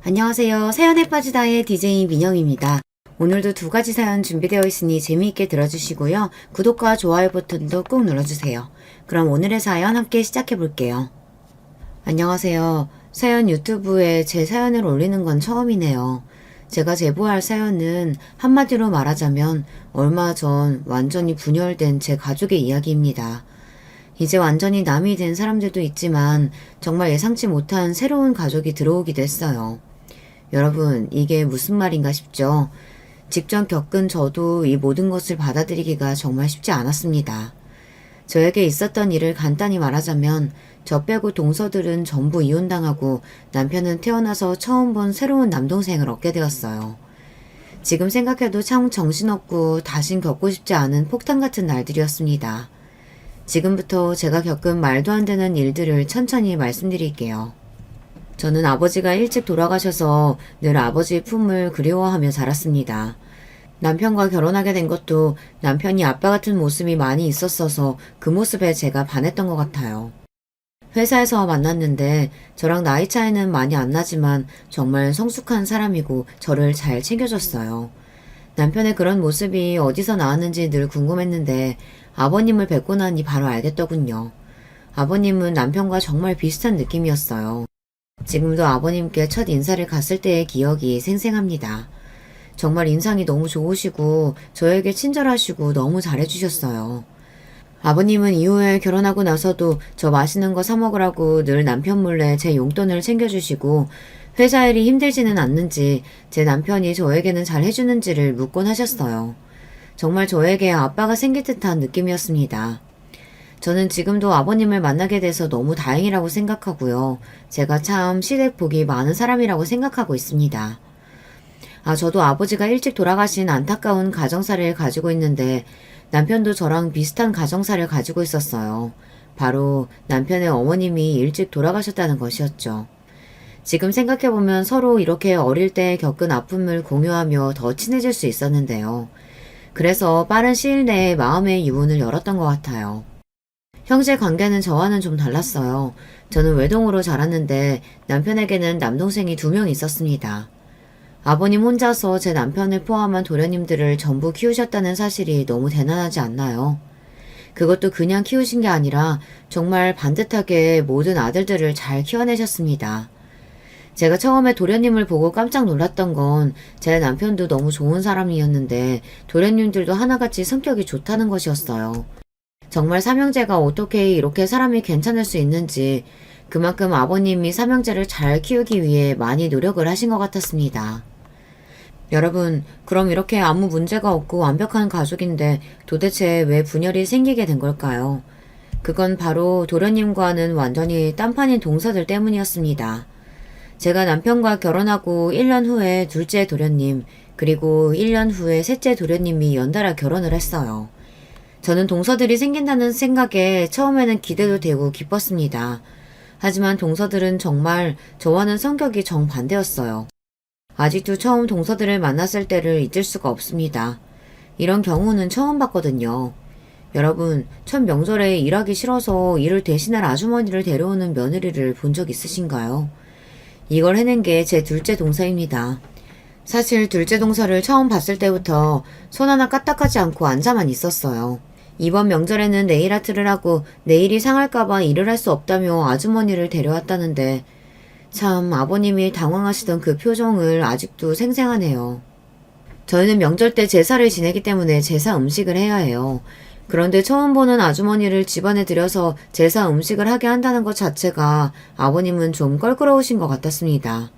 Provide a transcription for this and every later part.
안녕하세요. 사연에 빠지다의 DJ 민영입니다. 오늘도 두 가지 사연 준비되어 있으니 재미있게 들어주시고요. 구독과 좋아요 버튼도 꾹 눌러주세요. 그럼 오늘의 사연 함께 시작해 볼게요. 안녕하세요. 사연 유튜브에 제 사연을 올리는 건 처음이네요. 제가 제보할 사연은 한마디로 말하자면 얼마 전 완전히 분열된 제 가족의 이야기입니다. 이제 완전히 남이 된 사람들도 있지만 정말 예상치 못한 새로운 가족이 들어오기도 했어요. 여러분, 이게 무슨 말인가 싶죠? 직접 겪은 저도 이 모든 것을 받아들이기가 정말 쉽지 않았습니다. 저에게 있었던 일을 간단히 말하자면 저 빼고 동서들은 전부 이혼당하고 남편은 태어나서 처음 본 새로운 남동생을 얻게 되었어요. 지금 생각해도 참 정신없고 다신 겪고 싶지 않은 폭탄 같은 날들이었습니다. 지금부터 제가 겪은 말도 안 되는 일들을 천천히 말씀드릴게요. 저는 아버지가 일찍 돌아가셔서 늘 아버지의 품을 그리워하며 자랐습니다. 남편과 결혼하게 된 것도 남편이 아빠 같은 모습이 많이 있었어서 그 모습에 제가 반했던 것 같아요. 회사에서 만났는데 저랑 나이 차이는 많이 안 나지만 정말 성숙한 사람이고 저를 잘 챙겨줬어요. 남편의 그런 모습이 어디서 나왔는지 늘 궁금했는데 아버님을 뵙고 나니 바로 알겠더군요. 아버님은 남편과 정말 비슷한 느낌이었어요. 지금도 아버님께 첫 인사를 갔을 때의 기억이 생생합니다. 정말 인상이 너무 좋으시고 저에게 친절하시고 너무 잘해주셨어요. 아버님은 이후에 결혼하고 나서도 저 맛있는 거 사 먹으라고 늘 남편 몰래 제 용돈을 챙겨주시고 회사 일이 힘들지는 않는지 제 남편이 저에게는 잘 해주는지를 묻곤 하셨어요. 정말 저에게 아빠가 생길 듯한 느낌이었습니다. 저는 지금도 아버님을 만나게 돼서 너무 다행이라고 생각하고요. 제가 참 시댁 복이 많은 사람이라고 생각하고 있습니다. 저도 아버지가 일찍 돌아가신 안타까운 가정사를 가지고 있는데 남편도 저랑 비슷한 가정사를 가지고 있었어요. 바로 남편의 어머님이 일찍 돌아가셨다는 것이었죠. 지금 생각해보면 서로 이렇게 어릴 때 겪은 아픔을 공유하며 더 친해질 수 있었는데요. 그래서 빠른 시일 내에 마음의 유문을 열었던 것 같아요. 형제 관계는 저와는 좀 달랐어요. 저는 외동으로 자랐는데 남편에게는 남동생이 2명 있었습니다. 아버님 혼자서 제 남편을 포함한 도련님들을 전부 키우셨다는 사실이 너무 대단하지 않나요? 그것도 그냥 키우신 게 아니라 정말 반듯하게 모든 아들들을 잘 키워내셨습니다. 제가 처음에 도련님을 보고 깜짝 놀랐던 건 제 남편도 너무 좋은 사람이었는데 도련님들도 하나같이 성격이 좋다는 것이었어요. 정말 삼형제가 어떻게 이렇게 사람이 괜찮을 수 있는지 그만큼 아버님이 삼형제를 잘 키우기 위해 많이 노력을 하신 것 같았습니다. 여러분, 그럼 이렇게 아무 문제가 없고 완벽한 가족인데 도대체 왜 분열이 생기게 된 걸까요? 그건 바로 도련님과는 완전히 딴판인 동서들 때문이었습니다. 제가 남편과 결혼하고 1년 후에 둘째 도련님, 그리고 1년 후에 셋째 도련님이 연달아 결혼을 했어요. 저는 동서들이 생긴다는 생각에 처음에는 기대도 되고 기뻤습니다. 하지만 동서들은 정말 저와는 성격이 정반대였어요. 아직도 처음 동서들을 만났을 때를 잊을 수가 없습니다. 이런 경우는 처음 봤거든요. 여러분, 첫 명절에 일하기 싫어서 일을 대신할 아주머니를 데려오는 며느리를 본 적 있으신가요? 이걸 해낸 게 제 둘째 동서입니다. 사실 둘째 동서를 처음 봤을 때부터 손 하나 까딱하지 않고 앉아만 있었어요. 이번 명절에는 네일 아트를 하고 네일이 상할까봐 일을 할 수 없다며 아주머니를 데려왔다는데 참 아버님이 당황하시던 그 표정을 아직도 생생하네요. 저희는 명절 때 제사를 지내기 때문에 제사 음식을 해야 해요. 그런데 처음 보는 아주머니를 집안에 들여서 제사 음식을 하게 한다는 것 자체가 아버님은 좀 껄끄러우신 것 같았습니다.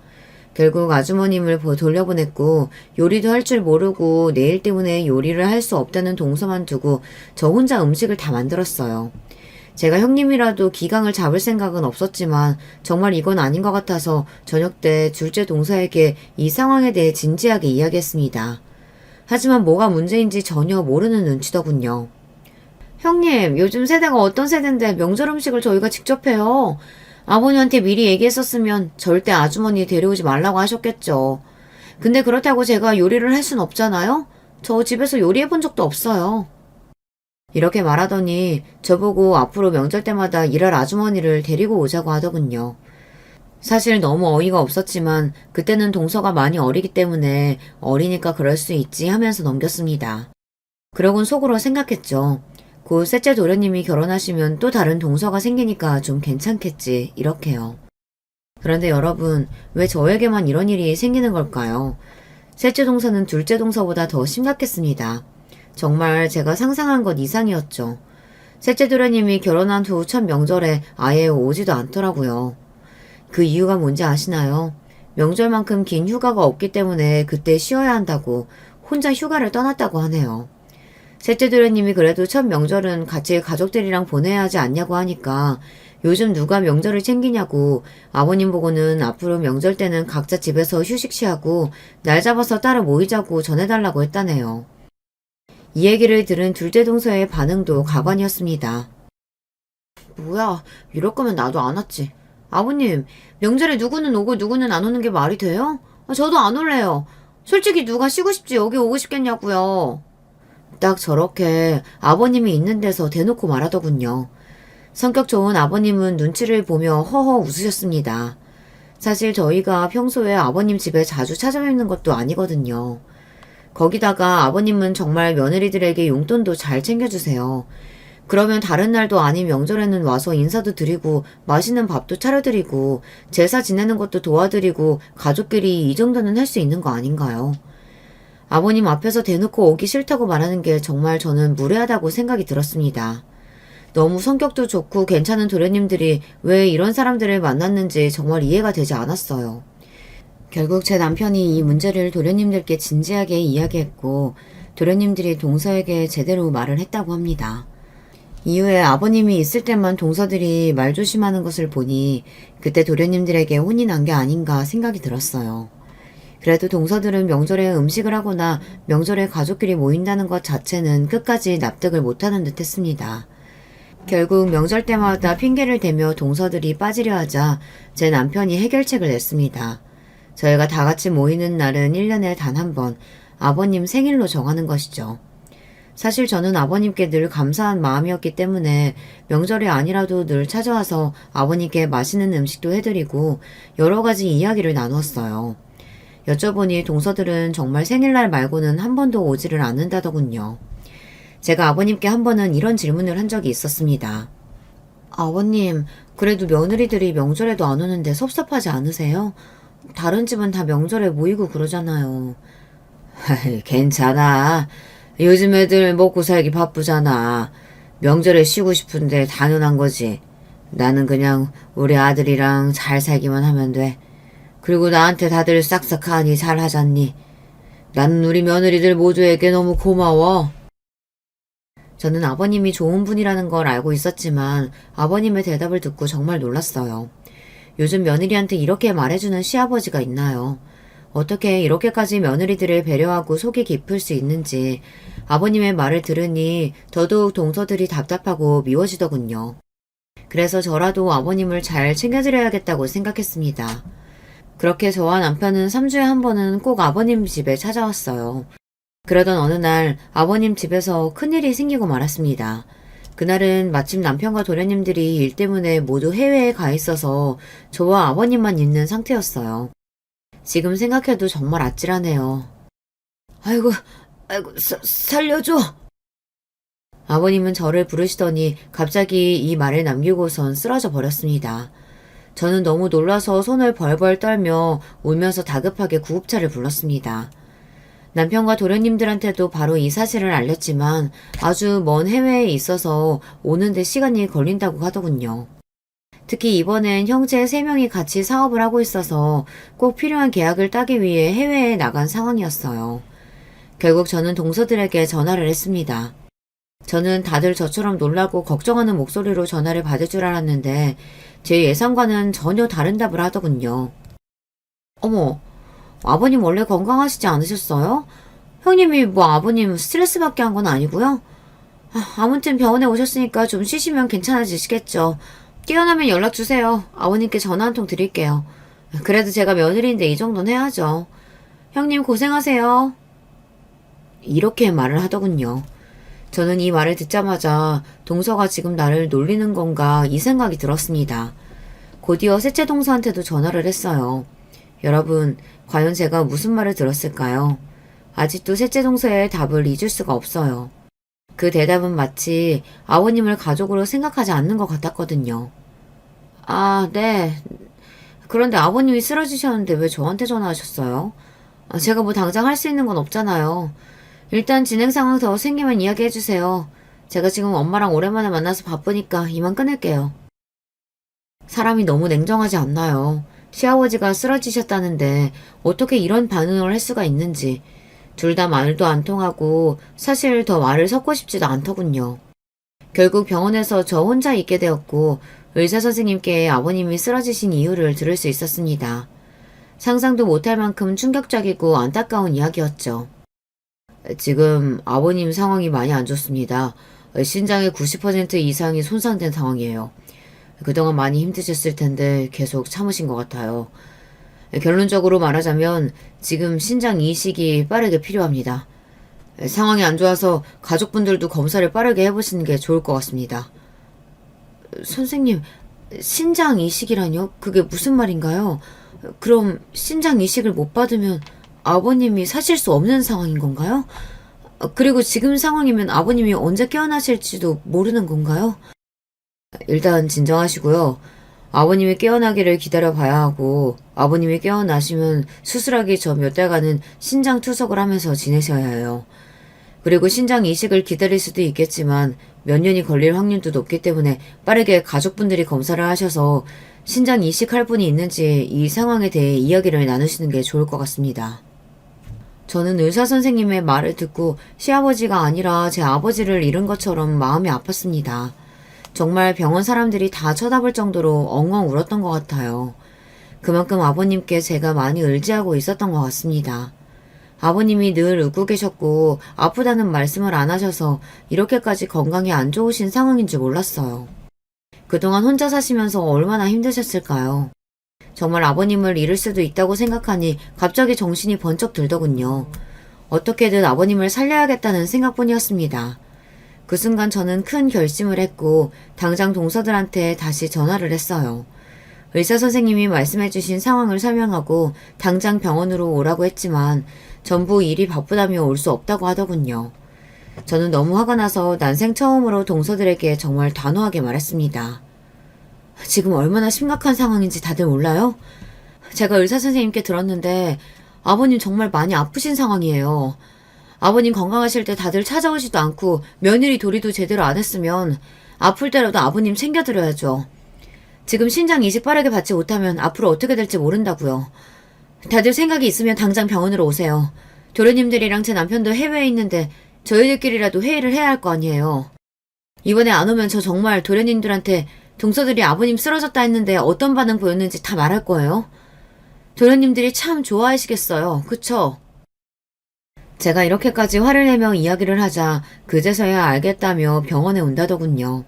결국 아주머님을 돌려보냈고 요리도 할 줄 모르고 내일 때문에 요리를 할 수 없다는 동서만 두고 저 혼자 음식을 다 만들었어요. 제가 형님이라도 기강을 잡을 생각은 없었지만 정말 이건 아닌 것 같아서 저녁 때 둘째 동서에게 이 상황에 대해 진지하게 이야기했습니다. 하지만 뭐가 문제인지 전혀 모르는 눈치더군요. 형님, 요즘 세대가 어떤 세대인데 명절 음식을 저희가 직접 해요. 아버님한테 미리 얘기했었으면 절대 아주머니 데려오지 말라고 하셨겠죠. 근데 그렇다고 제가 요리를 할 순 없잖아요? 저 집에서 요리해 본 적도 없어요. 이렇게 말하더니 저보고 앞으로 명절 때마다 일할 아주머니를 데리고 오자고 하더군요. 사실 너무 어이가 없었지만 그때는 동서가 많이 어리기 때문에 어리니까 그럴 수 있지 하면서 넘겼습니다. 그러곤 속으로 생각했죠. 곧 셋째 도련님이 결혼하시면 또 다른 동서가 생기니까 좀 괜찮겠지 이렇게요. 그런데 여러분, 왜 저에게만 이런 일이 생기는 걸까요? 셋째 동서는 둘째 동서보다 더 심각했습니다. 정말 제가 상상한 것 이상이었죠. 셋째 도련님이 결혼한 후 첫 명절에 아예 오지도 않더라고요. 그 이유가 뭔지 아시나요? 명절만큼 긴 휴가가 없기 때문에 그때 쉬어야 한다고 혼자 휴가를 떠났다고 하네요. 셋째 도련님이 그래도 첫 명절은 같이 가족들이랑 보내야 하지 않냐고 하니까 요즘 누가 명절을 챙기냐고 아버님 보고는 앞으로 명절 때는 각자 집에서 휴식 취하고 날 잡아서 따로 모이자고 전해달라고 했다네요. 이 얘기를 들은 둘째 동서의 반응도 가관이었습니다. 뭐야, 이럴 거면 나도 안 왔지. 아버님, 명절에 누구는 오고 누구는 안 오는 게 말이 돼요? 저도 안 올래요. 솔직히 누가 쉬고 싶지 여기 오고 싶겠냐고요. 딱 저렇게 아버님이 있는 데서 대놓고 말하더군요. 성격 좋은 아버님은 눈치를 보며 허허 웃으셨습니다. 사실 저희가 평소에 아버님 집에 자주 찾아뵙는 것도 아니거든요. 거기다가 아버님은 정말 며느리들에게 용돈도 잘 챙겨주세요. 그러면 다른 날도 아닌 명절에는 와서 인사도 드리고 맛있는 밥도 차려드리고 제사 지내는 것도 도와드리고 가족끼리 이 정도는 할 수 있는 거 아닌가요? 아버님 앞에서 대놓고 오기 싫다고 말하는 게 정말 저는 무례하다고 생각이 들었습니다. 너무 성격도 좋고 괜찮은 도련님들이 왜 이런 사람들을 만났는지 정말 이해가 되지 않았어요. 결국 제 남편이 이 문제를 도련님들께 진지하게 이야기했고 도련님들이 동서에게 제대로 말을 했다고 합니다. 이후에 아버님이 있을 때만 동서들이 말 조심하는 것을 보니 그때 도련님들에게 혼이 난 게 아닌가 생각이 들었어요. 그래도 동서들은 명절에 음식을 하거나 명절에 가족끼리 모인다는 것 자체는 끝까지 납득을 못하는 듯 했습니다. 결국 명절 때마다 핑계를 대며 동서들이 빠지려 하자 제 남편이 해결책을 냈습니다. 저희가 다 같이 모이는 날은 1년에 단 한 번 아버님 생일로 정하는 것이죠. 사실 저는 아버님께 늘 감사한 마음이었기 때문에 명절이 아니라도 늘 찾아와서 아버님께 맛있는 음식도 해드리고 여러 가지 이야기를 나누었어요. 여쭤보니 동서들은 정말 생일날 말고는 한 번도 오지를 않는다더군요. 제가 아버님께 한 번은 이런 질문을 한 적이 있었습니다. 아버님, 그래도 며느리들이 명절에도 안 오는데 섭섭하지 않으세요? 다른 집은 다 명절에 모이고 그러잖아요. 괜찮아. 요즘 애들 먹고 살기 바쁘잖아. 명절에 쉬고 싶은데 당연한 거지. 나는 그냥 우리 아들이랑 잘 살기만 하면 돼. 그리고 나한테 다들 싹싹하니 잘하잖니. 나는 우리 며느리들 모두에게 너무 고마워. 저는 아버님이 좋은 분이라는 걸 알고 있었지만 아버님의 대답을 듣고 정말 놀랐어요. 요즘 며느리한테 이렇게 말해주는 시아버지가 있나요? 어떻게 이렇게까지 며느리들을 배려하고 속이 깊을 수 있는지 아버님의 말을 들으니 더더욱 동서들이 답답하고 미워지더군요. 그래서 저라도 아버님을 잘 챙겨드려야겠다고 생각했습니다. 그렇게 저와 남편은 3주에 한 번은 꼭 아버님 집에 찾아왔어요. 그러던 어느 날 아버님 집에서 큰일이 생기고 말았습니다. 그날은 마침 남편과 도련님들이 일 때문에 모두 해외에 가 있어서 저와 아버님만 있는 상태였어요. 지금 생각해도 정말 아찔하네요. 아이고, 살려줘! 아버님은 저를 부르시더니 갑자기 이 말을 남기고선 쓰러져 버렸습니다. 저는 너무 놀라서 손을 벌벌 떨며 울면서 다급하게 구급차를 불렀습니다. 남편과 도련님들한테도 바로 이 사실을 알렸지만 아주 먼 해외에 있어서 오는데 시간이 걸린다고 하더군요. 특히 이번엔 형제 3명이 같이 사업을 하고 있어서 꼭 필요한 계약을 따기 위해 해외에 나간 상황이었어요. 결국 저는 동서들에게 전화를 했습니다. 저는 다들 저처럼 놀라고 걱정하는 목소리로 전화를 받을 줄 알았는데 제 예상과는 전혀 다른 답을 하더군요. 어머, 아버님 원래 건강하시지 않으셨어요? 형님이 뭐 아버님 스트레스 받게 한 건 아니고요? 아무튼 병원에 오셨으니까 좀 쉬시면 괜찮아지시겠죠. 깨어나면 연락 주세요. 아버님께 전화 한 통 드릴게요. 그래도 제가 며느리인데 이 정도는 해야죠. 형님 고생하세요. 이렇게 말을 하더군요. 저는 이 말을 듣자마자 동서가 지금 나를 놀리는 건가 이 생각이 들었습니다. 곧이어 셋째 동서한테도 전화를 했어요. 여러분, 과연 제가 무슨 말을 들었을까요? 아직도 셋째 동서의 답을 잊을 수가 없어요. 그 대답은 마치 아버님을 가족으로 생각하지 않는 것 같았거든요. 아, 네. 그런데 아버님이 쓰러지셨는데 왜 저한테 전화하셨어요? 제가 뭐 당장 할 수 있는 건 없잖아요. 일단 진행 상황 더 생기면 이야기해주세요. 제가 지금 엄마랑 오랜만에 만나서 바쁘니까 이만 끊을게요. 사람이 너무 냉정하지 않나요? 시아버지가 쓰러지셨다는데 어떻게 이런 반응을 할 수가 있는지. 둘 다 말도 안 통하고 사실 더 말을 섞고 싶지도 않더군요. 결국 병원에서 저 혼자 있게 되었고 의사 선생님께 아버님이 쓰러지신 이유를 들을 수 있었습니다. 상상도 못할 만큼 충격적이고 안타까운 이야기였죠. 지금 아버님 상황이 많이 안 좋습니다. 신장의 90% 이상이 손상된 상황이에요. 그동안 많이 힘드셨을 텐데 계속 참으신 것 같아요. 결론적으로 말하자면 지금 신장 이식이 빠르게 필요합니다. 상황이 안 좋아서 가족분들도 검사를 빠르게 해보시는 게 좋을 것 같습니다. 선생님, 신장 이식이라뇨? 그게 무슨 말인가요? 그럼 신장 이식을 못 받으면 아버님이 사실 수 없는 상황인 건가요? 그리고 지금 상황이면 아버님이 언제 깨어나실지도 모르는 건가요? 일단 진정하시고요. 아버님이 깨어나기를 기다려봐야 하고 아버님이 깨어나시면 수술하기 전 몇 달간은 신장 투석을 하면서 지내셔야 해요. 그리고 신장 이식을 기다릴 수도 있겠지만 몇 년이 걸릴 확률도 높기 때문에 빠르게 가족분들이 검사를 하셔서 신장 이식할 분이 있는지 이 상황에 대해 이야기를 나누시는 게 좋을 것 같습니다. 저는 의사 선생님의 말을 듣고 시아버지가 아니라 제 아버지를 잃은 것처럼 마음이 아팠습니다. 정말 병원 사람들이 다 쳐다볼 정도로 엉엉 울었던 것 같아요. 그만큼 아버님께 제가 많이 의지하고 있었던 것 같습니다. 아버님이 늘 웃고 계셨고 아프다는 말씀을 안 하셔서 이렇게까지 건강이 안 좋으신 상황인 줄 몰랐어요. 그동안 혼자 사시면서 얼마나 힘드셨을까요? 정말 아버님을 잃을 수도 있다고 생각하니 갑자기 정신이 번쩍 들더군요. 어떻게든 아버님을 살려야겠다는 생각뿐이었습니다. 그 순간 저는 큰 결심을 했고 당장 동서들한테 다시 전화를 했어요. 의사 선생님이 말씀해주신 상황을 설명하고 당장 병원으로 오라고 했지만 전부 일이 바쁘다며 올 수 없다고 하더군요. 저는 너무 화가 나서 난생 처음으로 동서들에게 정말 단호하게 말했습니다. 지금 얼마나 심각한 상황인지 다들 몰라요? 제가 의사 선생님께 들었는데 아버님 정말 많이 아프신 상황이에요. 아버님 건강하실 때 다들 찾아오지도 않고 며느리 도리도 제대로 안 했으면 아플 때라도 아버님 챙겨드려야죠. 지금 신장 이식 빠르게 받지 못하면 앞으로 어떻게 될지 모른다고요. 다들 생각이 있으면 당장 병원으로 오세요. 도련님들이랑 제 남편도 해외에 있는데 저희들끼리라도 회의를 해야 할 거 아니에요. 이번에 안 오면 저 정말 도련님들한테 동서들이 아버님 쓰러졌다 했는데 어떤 반응 보였는지 다 말할 거예요. 도련님들이 참 좋아하시겠어요. 그쵸? 제가 이렇게까지 화를 내며 이야기를 하자 그제서야 알겠다며 병원에 온다더군요.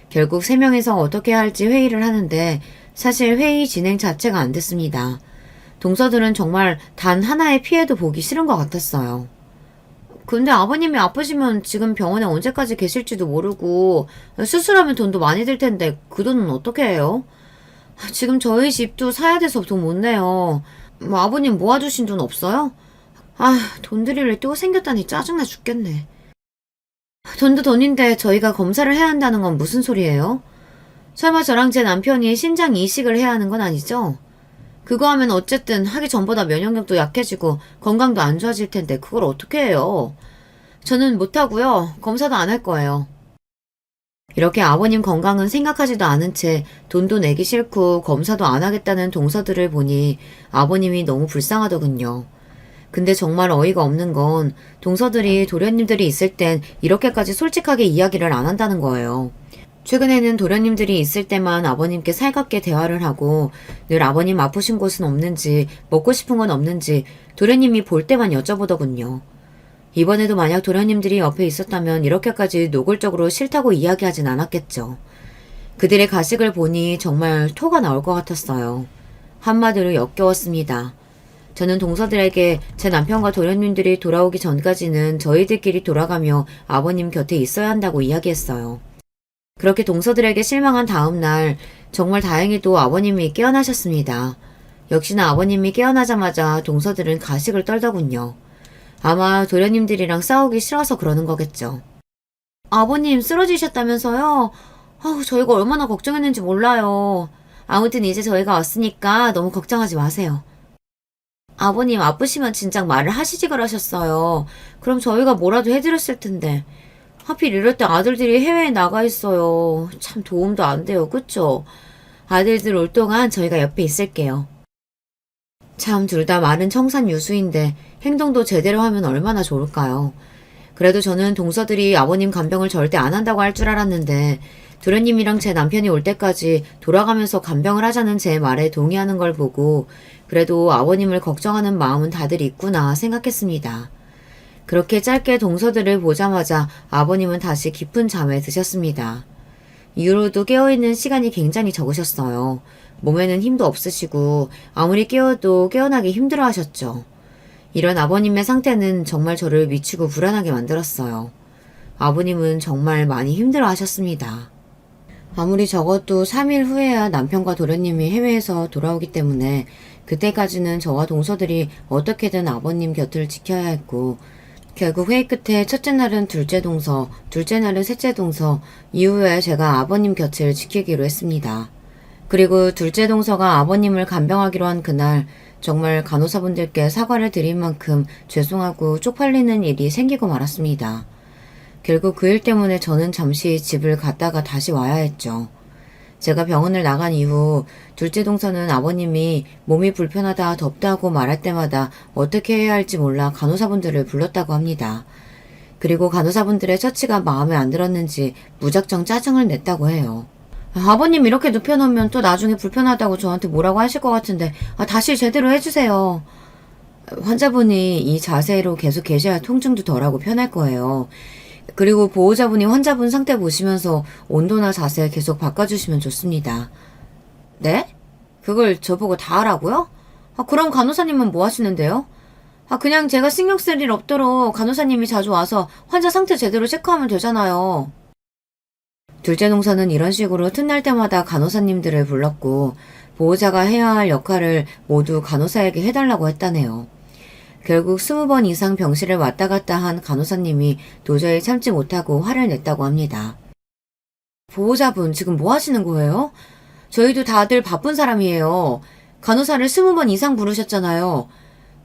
결국 3명에서 어떻게 할지 회의를 하는데 사실 회의 진행 자체가 안 됐습니다. 동서들은 정말 단 하나의 피해도 보기 싫은 것 같았어요. 근데 아버님이 아프시면 지금 병원에 언제까지 계실지도 모르고 수술하면 돈도 많이 들 텐데 그 돈은 어떻게 해요? 지금 저희 집도 사야 돼서 돈 못 내요. 뭐 아버님 모아두신 돈 없어요? 돈 드릴 일 또 생겼다니 짜증나 죽겠네. 돈도 돈인데 저희가 검사를 해야 한다는 건 무슨 소리예요? 설마 저랑 제 남편이 신장 이식을 해야 하는 건 아니죠? 그거 하면 어쨌든 하기 전보다 면역력도 약해지고 건강도 안 좋아질 텐데 그걸 어떻게 해요? 저는 못하고요. 검사도 안 할 거예요. 이렇게 아버님 건강은 생각하지도 않은 채 돈도 내기 싫고 검사도 안 하겠다는 동서들을 보니 아버님이 너무 불쌍하더군요. 근데 정말 어이가 없는 건 동서들이 도련님들이 있을 땐 이렇게까지 솔직하게 이야기를 안 한다는 거예요. 최근에는 도련님들이 있을 때만 아버님께 살갑게 대화를 하고 늘 아버님 아프신 곳은 없는지 먹고 싶은 건 없는지 도련님이 볼 때만 여쭤보더군요. 이번에도 만약 도련님들이 옆에 있었다면 이렇게까지 노골적으로 싫다고 이야기하진 않았겠죠. 그들의 가식을 보니 정말 토가 나올 것 같았어요. 한마디로 역겨웠습니다. 저는 동서들에게 제 남편과 도련님들이 돌아오기 전까지는 저희들끼리 돌아가며 아버님 곁에 있어야 한다고 이야기했어요. 그렇게 동서들에게 실망한 다음 날 정말 다행히도 아버님이 깨어나셨습니다. 역시나 아버님이 깨어나자마자 동서들은 가식을 떨더군요. 아마 도련님들이랑 싸우기 싫어서 그러는 거겠죠. 아버님 쓰러지셨다면서요? 아우, 저희가 얼마나 걱정했는지 몰라요. 아무튼 이제 저희가 왔으니까 너무 걱정하지 마세요. 아버님 아프시면 진작 말을 하시지 그러셨어요. 그럼 저희가 뭐라도 해드렸을 텐데. 하필 이럴 때 아들들이 해외에 나가 있어요. 참 도움도 안 돼요. 그쵸? 아들들 올 동안 저희가 옆에 있을게요. 참 둘 다 말은 청산유수인데 행동도 제대로 하면 얼마나 좋을까요? 그래도 저는 동서들이 아버님 간병을 절대 안 한다고 할 줄 알았는데 도련님이랑 제 남편이 올 때까지 돌아가면서 간병을 하자는 제 말에 동의하는 걸 보고 그래도 아버님을 걱정하는 마음은 다들 있구나 생각했습니다. 그렇게 짧게 동서들을 보자마자 아버님은 다시 깊은 잠에 드셨습니다. 이후로도 깨어있는 시간이 굉장히 적으셨어요. 몸에는 힘도 없으시고 아무리 깨어도 깨어나기 힘들어 하셨죠. 이런 아버님의 상태는 정말 저를 미치고 불안하게 만들었어요. 아버님은 정말 많이 힘들어 하셨습니다. 아무리 적어도 3일 후에야 남편과 도련님이 해외에서 돌아오기 때문에 그때까지는 저와 동서들이 어떻게든 아버님 곁을 지켜야 했고 결국 회의 끝에 첫째 날은 둘째 동서, 둘째 날은 셋째 동서, 이후에 제가 아버님 곁을 지키기로 했습니다. 그리고 둘째 동서가 아버님을 간병하기로 한 그날 정말 간호사분들께 사과를 드린 만큼 죄송하고 쪽팔리는 일이 생기고 말았습니다. 결국 그 일 때문에 저는 잠시 집을 갔다가 다시 와야 했죠. 제가 병원을 나간 이후 둘째 동서는 아버님이 몸이 불편하다 덥다고 말할 때마다 어떻게 해야 할지 몰라 간호사분들을 불렀다고 합니다. 그리고 간호사분들의 처치가 마음에 안 들었는지 무작정 짜증을 냈다고 해요. 아버님 이렇게 눕혀놓으면 또 나중에 불편하다고 저한테 뭐라고 하실 것 같은데 다시 제대로 해주세요. 환자분이 이 자세로 계속 계셔야 통증도 덜하고 편할 거예요. 그리고 보호자분이 환자분 상태 보시면서 온도나 자세 계속 바꿔주시면 좋습니다. 네? 그걸 저보고 다 하라고요? 그럼 간호사님은 뭐 하시는데요? 그냥 제가 신경 쓸 일 없도록 간호사님이 자주 와서 환자 상태 제대로 체크하면 되잖아요. 둘째 동서는 이런 식으로 틈날 때마다 간호사님들을 불렀고 보호자가 해야 할 역할을 모두 간호사에게 해달라고 했다네요. 결국 20번 이상 병실을 왔다 갔다 한 간호사님이 도저히 참지 못하고 화를 냈다고 합니다. 보호자분 지금 뭐 하시는 거예요? 저희도 다들 바쁜 사람이에요. 간호사를 20번 이상 부르셨잖아요.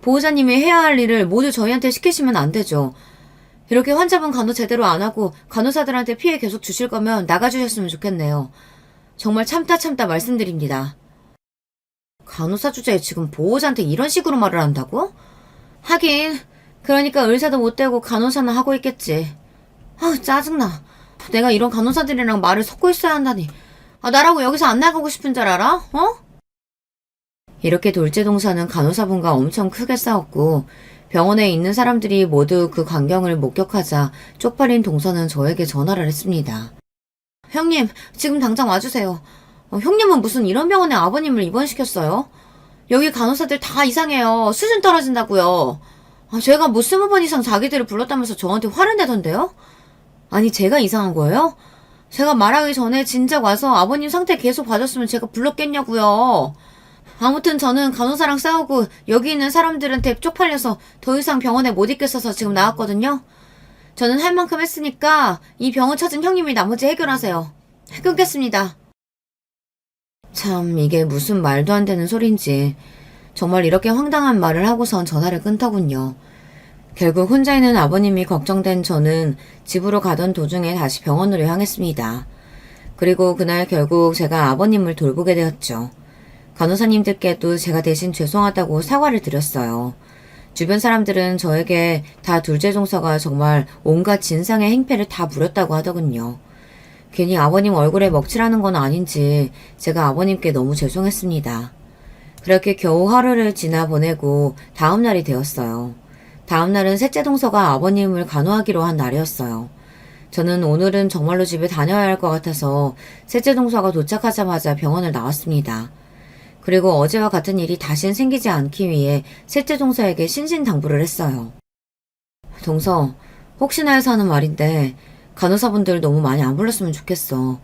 보호자님이 해야 할 일을 모두 저희한테 시키시면 안 되죠. 이렇게 환자분 간호 제대로 안 하고 간호사들한테 피해 계속 주실 거면 나가주셨으면 좋겠네요. 정말 참다 말씀드립니다. 간호사 주제에 지금 보호자한테 이런 식으로 말을 한다고? 하긴 그러니까 의사도 못 되고 간호사나 하고 있겠지. 짜증나. 내가 이런 간호사들이랑 말을 섞고 있어야 한다니. 나라고 여기서 안 나가고 싶은 줄 알아? 이렇게 둘째 동서는 간호사분과 엄청 크게 싸웠고 병원에 있는 사람들이 모두 그 광경을 목격하자 쪽팔린 동서는 저에게 전화를 했습니다. 형님, 지금 당장 와주세요. 형님은 무슨 이런 병원에 아버님을 입원시켰어요? 여기 간호사들 다 이상해요. 수준 떨어진다고요. 제가 뭐 20번 이상 자기들을 불렀다면서 저한테 화를 내던데요? 아니 제가 이상한 거예요? 제가 말하기 전에 진작 와서 아버님 상태 계속 봐줬으면 제가 불렀겠냐고요. 아무튼 저는 간호사랑 싸우고 여기 있는 사람들한테 쪽팔려서 더 이상 병원에 못 있겠어서 지금 나왔거든요. 저는 할 만큼 했으니까 이 병원 찾은 형님이 나머지 해결하세요. 끊겠습니다. 참 이게 무슨 말도 안 되는 소린지 정말 이렇게 황당한 말을 하고선 전화를 끊더군요. 결국 혼자 있는 아버님이 걱정된 저는 집으로 가던 도중에 다시 병원으로 향했습니다. 그리고 그날 결국 제가 아버님을 돌보게 되었죠. 간호사님들께도 제가 대신 죄송하다고 사과를 드렸어요. 주변 사람들은 저에게 다 둘째 동서가 정말 온갖 진상의 행패를 다 부렸다고 하더군요. 괜히 아버님 얼굴에 먹칠하는 건 아닌지 제가 아버님께 너무 죄송했습니다. 그렇게 겨우 하루를 지나 보내고 다음 날이 되었어요. 다음 날은 셋째 동서가 아버님을 간호하기로 한 날이었어요. 저는 오늘은 정말로 집에 다녀야 할 것 같아서 셋째 동서가 도착하자마자 병원을 나왔습니다. 그리고 어제와 같은 일이 다신 생기지 않기 위해 셋째 동서에게 신신당부를 했어요. 동서, 혹시나 해서 하는 말인데 간호사분들 너무 많이 안 불렀으면 좋겠어.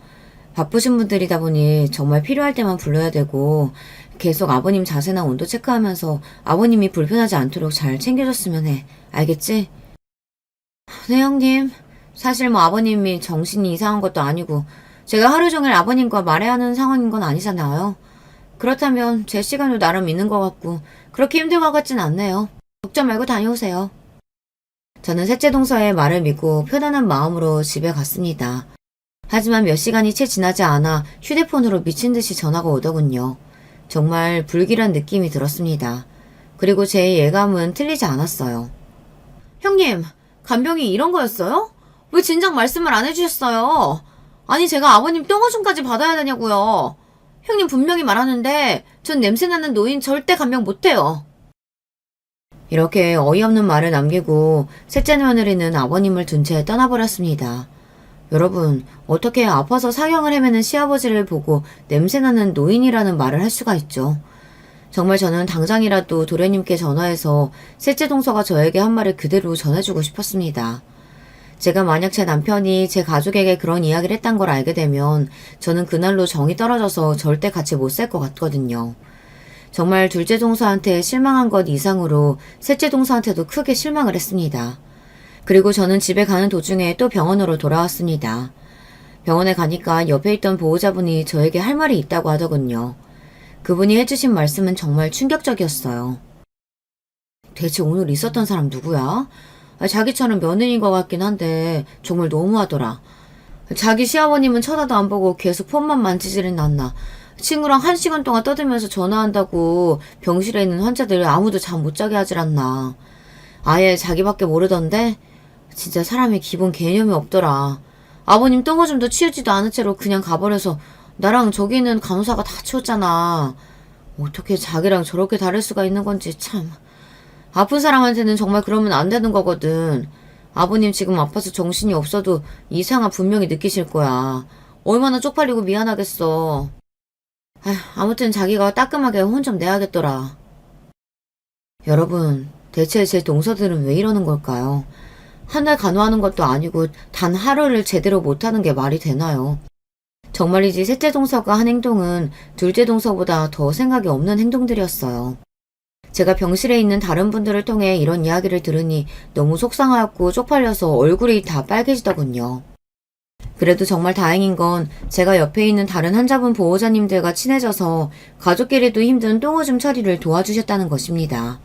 바쁘신 분들이다 보니 정말 필요할 때만 불러야 되고 계속 아버님 자세나 온도 체크하면서 아버님이 불편하지 않도록 잘 챙겨줬으면 해. 알겠지? 네, 형님. 사실 뭐 아버님이 정신이 이상한 것도 아니고 제가 하루 종일 아버님과 말해야 하는 상황인 건 아니잖아요. 그렇다면 제 시간도 나름 있는 것 같고 그렇게 힘든 것 같진 않네요. 걱정 말고 다녀오세요. 저는 셋째 동서의 말을 믿고 편안한 마음으로 집에 갔습니다. 하지만 몇 시간이 채 지나지 않아 휴대폰으로 미친 듯이 전화가 오더군요. 정말 불길한 느낌이 들었습니다. 그리고 제 예감은 틀리지 않았어요. 형님, 간병이 이런 거였어요? 왜 진작 말씀을 안 해주셨어요? 아니 제가 아버님 똥오줌까지 받아야 되냐고요. 형님 분명히 말하는데 전 냄새나는 노인 절대 간병 못해요. 이렇게 어이없는 말을 남기고 셋째 며느리는 아버님을 둔 채 떠나버렸습니다. 여러분, 어떻게 아파서 사경을 헤매는 시아버지를 보고 냄새나는 노인이라는 말을 할 수가 있죠. 정말 저는 당장이라도 도련님께 전화해서 셋째 동서가 저에게 한 말을 그대로 전해주고 싶었습니다. 제가 만약 제 남편이 제 가족에게 그런 이야기를 했단 걸 알게 되면 저는 그날로 정이 떨어져서 절대 같이 못 살 것 같거든요. 정말 둘째 동서한테 실망한 것 이상으로 셋째 동서한테도 크게 실망을 했습니다. 그리고 저는 집에 가는 도중에 또 병원으로 돌아왔습니다. 병원에 가니까 옆에 있던 보호자분이 저에게 할 말이 있다고 하더군요. 그분이 해주신 말씀은 정말 충격적이었어요. 대체 오늘 있었던 사람 누구야? 자기처럼 며느리인 것 같긴 한데 정말 너무하더라. 자기 시아버님은 쳐다도 안 보고 계속 폰만 만지지는 않나. 친구랑 1시간 동안 떠들면서 전화한다고 병실에 있는 환자들 아무도 잠 못 자게 하질 않나. 아예 자기밖에 모르던데 진짜 사람이 기본 개념이 없더라. 아버님 똥오줌도 치우지도 않은 채로 그냥 가버려서 나랑 저기 있는 간호사가 다 치웠잖아. 어떻게 자기랑 저렇게 다를 수가 있는 건지 참. 아픈 사람한테는 정말 그러면 안 되는 거거든. 아버님 지금 아파서 정신이 없어도 이상한 분명히 느끼실 거야. 얼마나 쪽팔리고 미안하겠어. 아무튼 자기가 따끔하게 혼 좀 내야겠더라. 여러분, 대체 제 동서들은 왜 이러는 걸까요? 한 달 간호하는 것도 아니고 단 하루를 제대로 못하는 게 말이 되나요? 정말이지 셋째 동서가 한 행동은 둘째 동서보다 더 생각이 없는 행동들이었어요. 제가 병실에 있는 다른 분들을 통해 이런 이야기를 들으니 너무 속상하고 쪽팔려서 얼굴이 다 빨개지더군요. 그래도 정말 다행인 건 제가 옆에 있는 다른 환자분 보호자님들과 친해져서 가족끼리도 힘든 똥오줌 처리를 도와주셨다는 것입니다.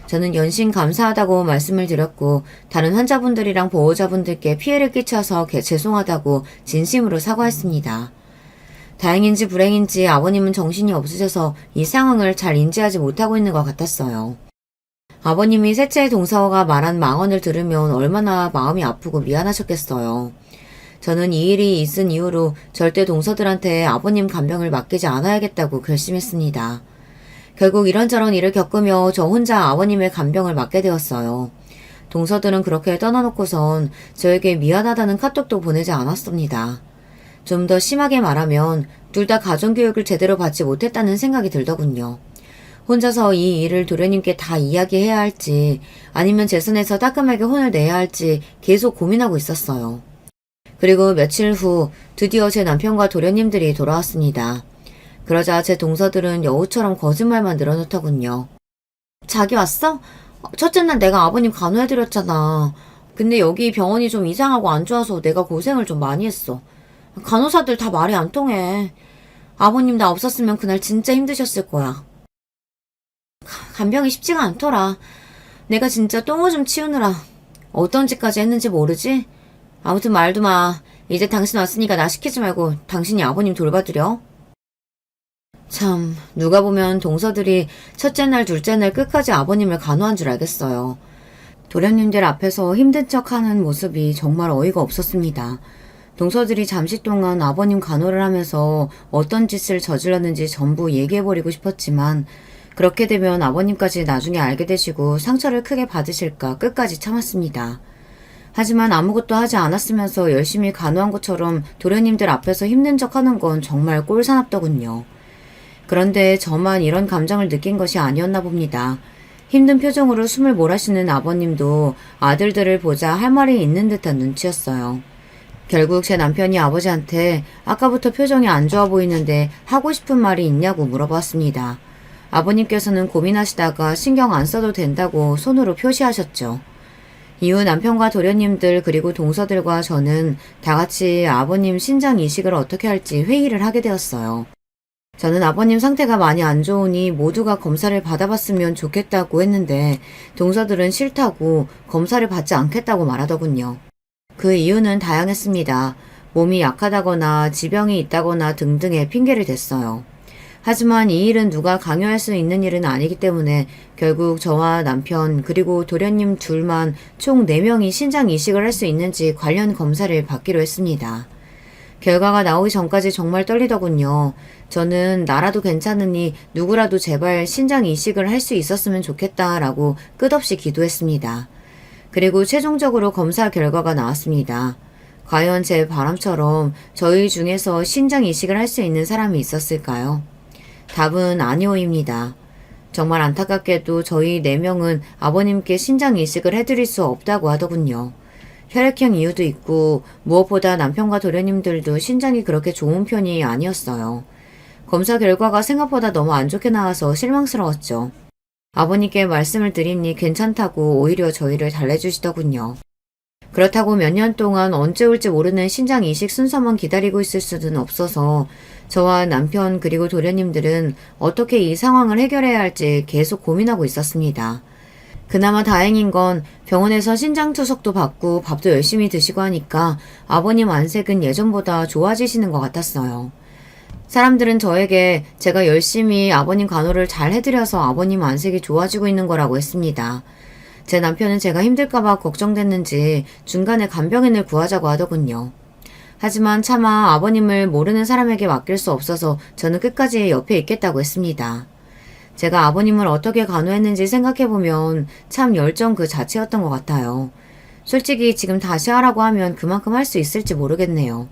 저는 연신 감사하다고 말씀을 드렸고 다른 환자분들이랑 보호자분들께 피해를 끼쳐서 죄송하다고 진심으로 사과했습니다. 다행인지 불행인지 아버님은 정신이 없으셔서 이 상황을 잘 인지하지 못하고 있는 것 같았어요. 아버님이 셋째 동서가 말한 망언을 들으면 얼마나 마음이 아프고 미안하셨겠어요. 저는 이 일이 있은 이후로 절대 동서들한테 아버님 간병을 맡기지 않아야겠다고 결심했습니다. 결국 이런저런 일을 겪으며 저 혼자 아버님의 간병을 맡게 되었어요. 동서들은 그렇게 떠나놓고선 저에게 미안하다는 카톡도 보내지 않았습니다. 좀 더 심하게 말하면 둘 다 가정교육을 제대로 받지 못했다는 생각이 들더군요. 혼자서 이 일을 도련님께 다 이야기해야 할지 아니면 제 손에서 따끔하게 혼을 내야 할지 계속 고민하고 있었어요. 그리고 며칠 후 드디어 제 남편과 도련님들이 돌아왔습니다. 그러자 제 동서들은 여우처럼 거짓말만 늘어놓더군요. 자기 왔어? 첫째 날 내가 아버님 간호해드렸잖아. 근데 여기 병원이 좀 이상하고 안 좋아서 내가 고생을 좀 많이 했어. 간호사들 다 말이 안 통해. 아버님 나 없었으면 그날 진짜 힘드셨을 거야. 간병이 쉽지가 않더라. 내가 진짜 똥오줌 치우느라 어떤 짓까지 했는지 모르지? 아무튼 말도 마. 이제 당신 왔으니까 나 시키지 말고 당신이 아버님 돌봐드려. 참, 누가 보면 동서들이 첫째 날, 둘째 날 끝까지 아버님을 간호한 줄 알겠어요. 도련님들 앞에서 힘든 척하는 모습이 정말 어이가 없었습니다. 동서들이 잠시 동안 아버님 간호를 하면서 어떤 짓을 저질렀는지 전부 얘기해버리고 싶었지만 그렇게 되면 아버님까지 나중에 알게 되시고 상처를 크게 받으실까 끝까지 참았습니다. 하지만 아무것도 하지 않았으면서 열심히 간호한 것처럼 도련님들 앞에서 힘든 척하는 건 정말 꼴사납더군요. 그런데 저만 이런 감정을 느낀 것이 아니었나 봅니다. 힘든 표정으로 숨을 몰아쉬는 아버님도 아들들을 보자 할 말이 있는 듯한 눈치였어요. 결국 제 남편이 아버지한테 아까부터 표정이 안 좋아 보이는데 하고 싶은 말이 있냐고 물어봤습니다. 아버님께서는 고민하시다가 신경 안 써도 된다고 손으로 표시하셨죠. 이후 남편과 도련님들 그리고 동서들과 저는 다 같이 아버님 신장 이식을 어떻게 할지 회의를 하게 되었어요. 저는 아버님 상태가 많이 안 좋으니 모두가 검사를 받아봤으면 좋겠다고 했는데 동서들은 싫다고 검사를 받지 않겠다고 말하더군요. 그 이유는 다양했습니다. 몸이 약하다거나 지병이 있다거나 등등의 핑계를 댔어요. 하지만 이 일은 누가 강요할 수 있는 일은 아니기 때문에 결국 저와 남편 그리고 도련님 둘만 총 4명이 신장 이식을 할 수 있는지 관련 검사를 받기로 했습니다. 결과가 나오기 전까지 정말 떨리더군요. 저는 나라도 괜찮으니 누구라도 제발 신장 이식을 할 수 있었으면 좋겠다라고 끝없이 기도했습니다. 그리고 최종적으로 검사 결과가 나왔습니다. 과연 제 바람처럼 저희 중에서 신장 이식을 할 수 있는 사람이 있었을까요? 답은 아니오입니다. 정말 안타깝게도 저희 4명은 아버님께 신장 이식을 해드릴 수 없다고 하더군요. 혈액형 이유도 있고 무엇보다 남편과 도련님들도 신장이 그렇게 좋은 편이 아니었어요. 검사 결과가 생각보다 너무 안 좋게 나와서 실망스러웠죠. 아버님께 말씀을 드리니 괜찮다고 오히려 저희를 달래주시더군요. 그렇다고 몇 년 동안 언제 올지 모르는 신장 이식 순서만 기다리고 있을 수는 없어서 저와 남편 그리고 도련님들은 어떻게 이 상황을 해결해야 할지 계속 고민하고 있었습니다. 그나마 다행인 건 병원에서 신장 투석도 받고 밥도 열심히 드시고 하니까 아버님 안색은 예전보다 좋아지시는 것 같았어요. 사람들은 저에게 제가 열심히 아버님 간호를 잘 해드려서 아버님 안색이 좋아지고 있는 거라고 했습니다. 제 남편은 제가 힘들까봐 걱정됐는지 중간에 간병인을 구하자고 하더군요. 하지만 차마 아버님을 모르는 사람에게 맡길 수 없어서 저는 끝까지 옆에 있겠다고 했습니다. 제가 아버님을 어떻게 간호했는지 생각해보면 참 열정 그 자체였던 것 같아요. 솔직히 지금 다시 하라고 하면 그만큼 할 수 있을지 모르겠네요.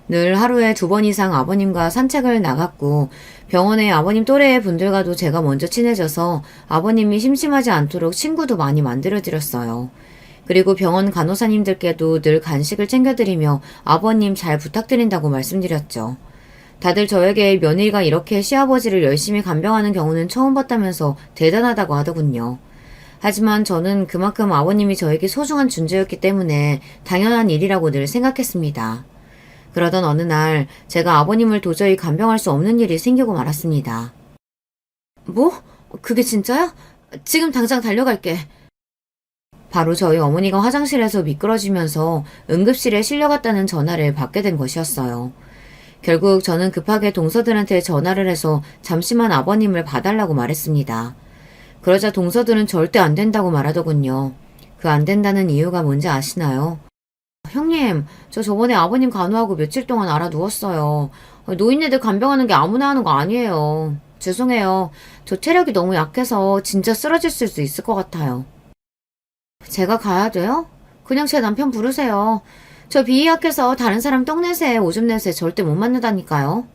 늘 하루에 2번 이상 아버님과 산책을 나갔고 병원에 아버님 또래의 분들과도 제가 먼저 친해져서 아버님이 심심하지 않도록 친구도 많이 만들어드렸어요. 그리고 병원 간호사님들께도 늘 간식을 챙겨드리며 아버님 잘 부탁드린다고 말씀드렸죠. 다들 저에게 며느리가 이렇게 시아버지를 열심히 간병하는 경우는 처음 봤다면서 대단하다고 하더군요. 하지만 저는 그만큼 아버님이 저에게 소중한 존재였기 때문에 당연한 일이라고 늘 생각했습니다. 그러던 어느 날 제가 아버님을 도저히 간병할 수 없는 일이 생기고 말았습니다. 뭐? 그게 진짜야? 지금 당장 달려갈게. 바로 저희 어머니가 화장실에서 미끄러지면서 응급실에 실려갔다는 전화를 받게 된 것이었어요. 결국 저는 급하게 동서들한테 전화를 해서 잠시만 아버님을 봐달라고 말했습니다. 그러자 동서들은 절대 안 된다고 말하더군요. 그 안 된다는 이유가 뭔지 아시나요? 형님, 저 저번에 아버님 간호하고 며칠 동안 알아 누웠어요. 노인네들 간병하는 게 아무나 하는 거 아니에요. 죄송해요. 저 체력이 너무 약해서 진짜 쓰러질 수 있을 것 같아요. 제가 가야 돼요? 그냥 제 남편 부르세요. 저 비위 약해서 다른 사람 똥냄새, 오줌 냄새 절대 못 맡는다니까요.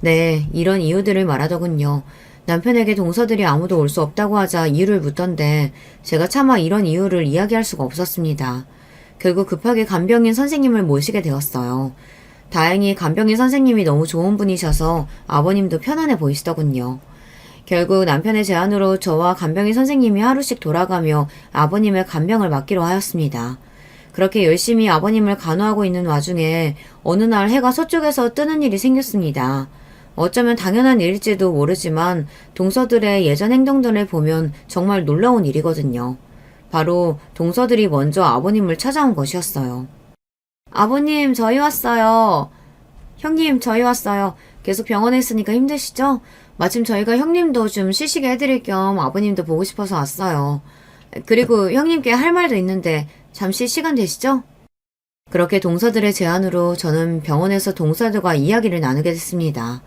네, 이런 이유들을 말하더군요. 남편에게 동서들이 아무도 올 수 없다고 하자 이유를 묻던데 제가 차마 이런 이유를 이야기할 수가 없었습니다. 결국 급하게 간병인 선생님을 모시게 되었어요. 다행히 간병인 선생님이 너무 좋은 분이셔서 아버님도 편안해 보이시더군요. 결국 남편의 제안으로 저와 간병인 선생님이 하루씩 돌아가며 아버님의 간병을 맡기로 하였습니다. 그렇게 열심히 아버님을 간호하고 있는 와중에 어느 날 해가 서쪽에서 뜨는 일이 생겼습니다. 어쩌면 당연한 일일지도 모르지만 동서들의 예전 행동들을 보면 정말 놀라운 일이거든요. 바로 동서들이 먼저 아버님을 찾아온 것이었어요. 아버님, 저희 왔어요. 형님, 저희 왔어요. 계속 병원에 있으니까 힘드시죠? 마침 저희가 형님도 좀 쉬시게 해드릴 겸 아버님도 보고 싶어서 왔어요. 그리고 형님께 할 말도 있는데 잠시 시간 되시죠? 그렇게 동서들의 제안으로 저는 병원에서 동서들과 이야기를 나누게 됐습니다.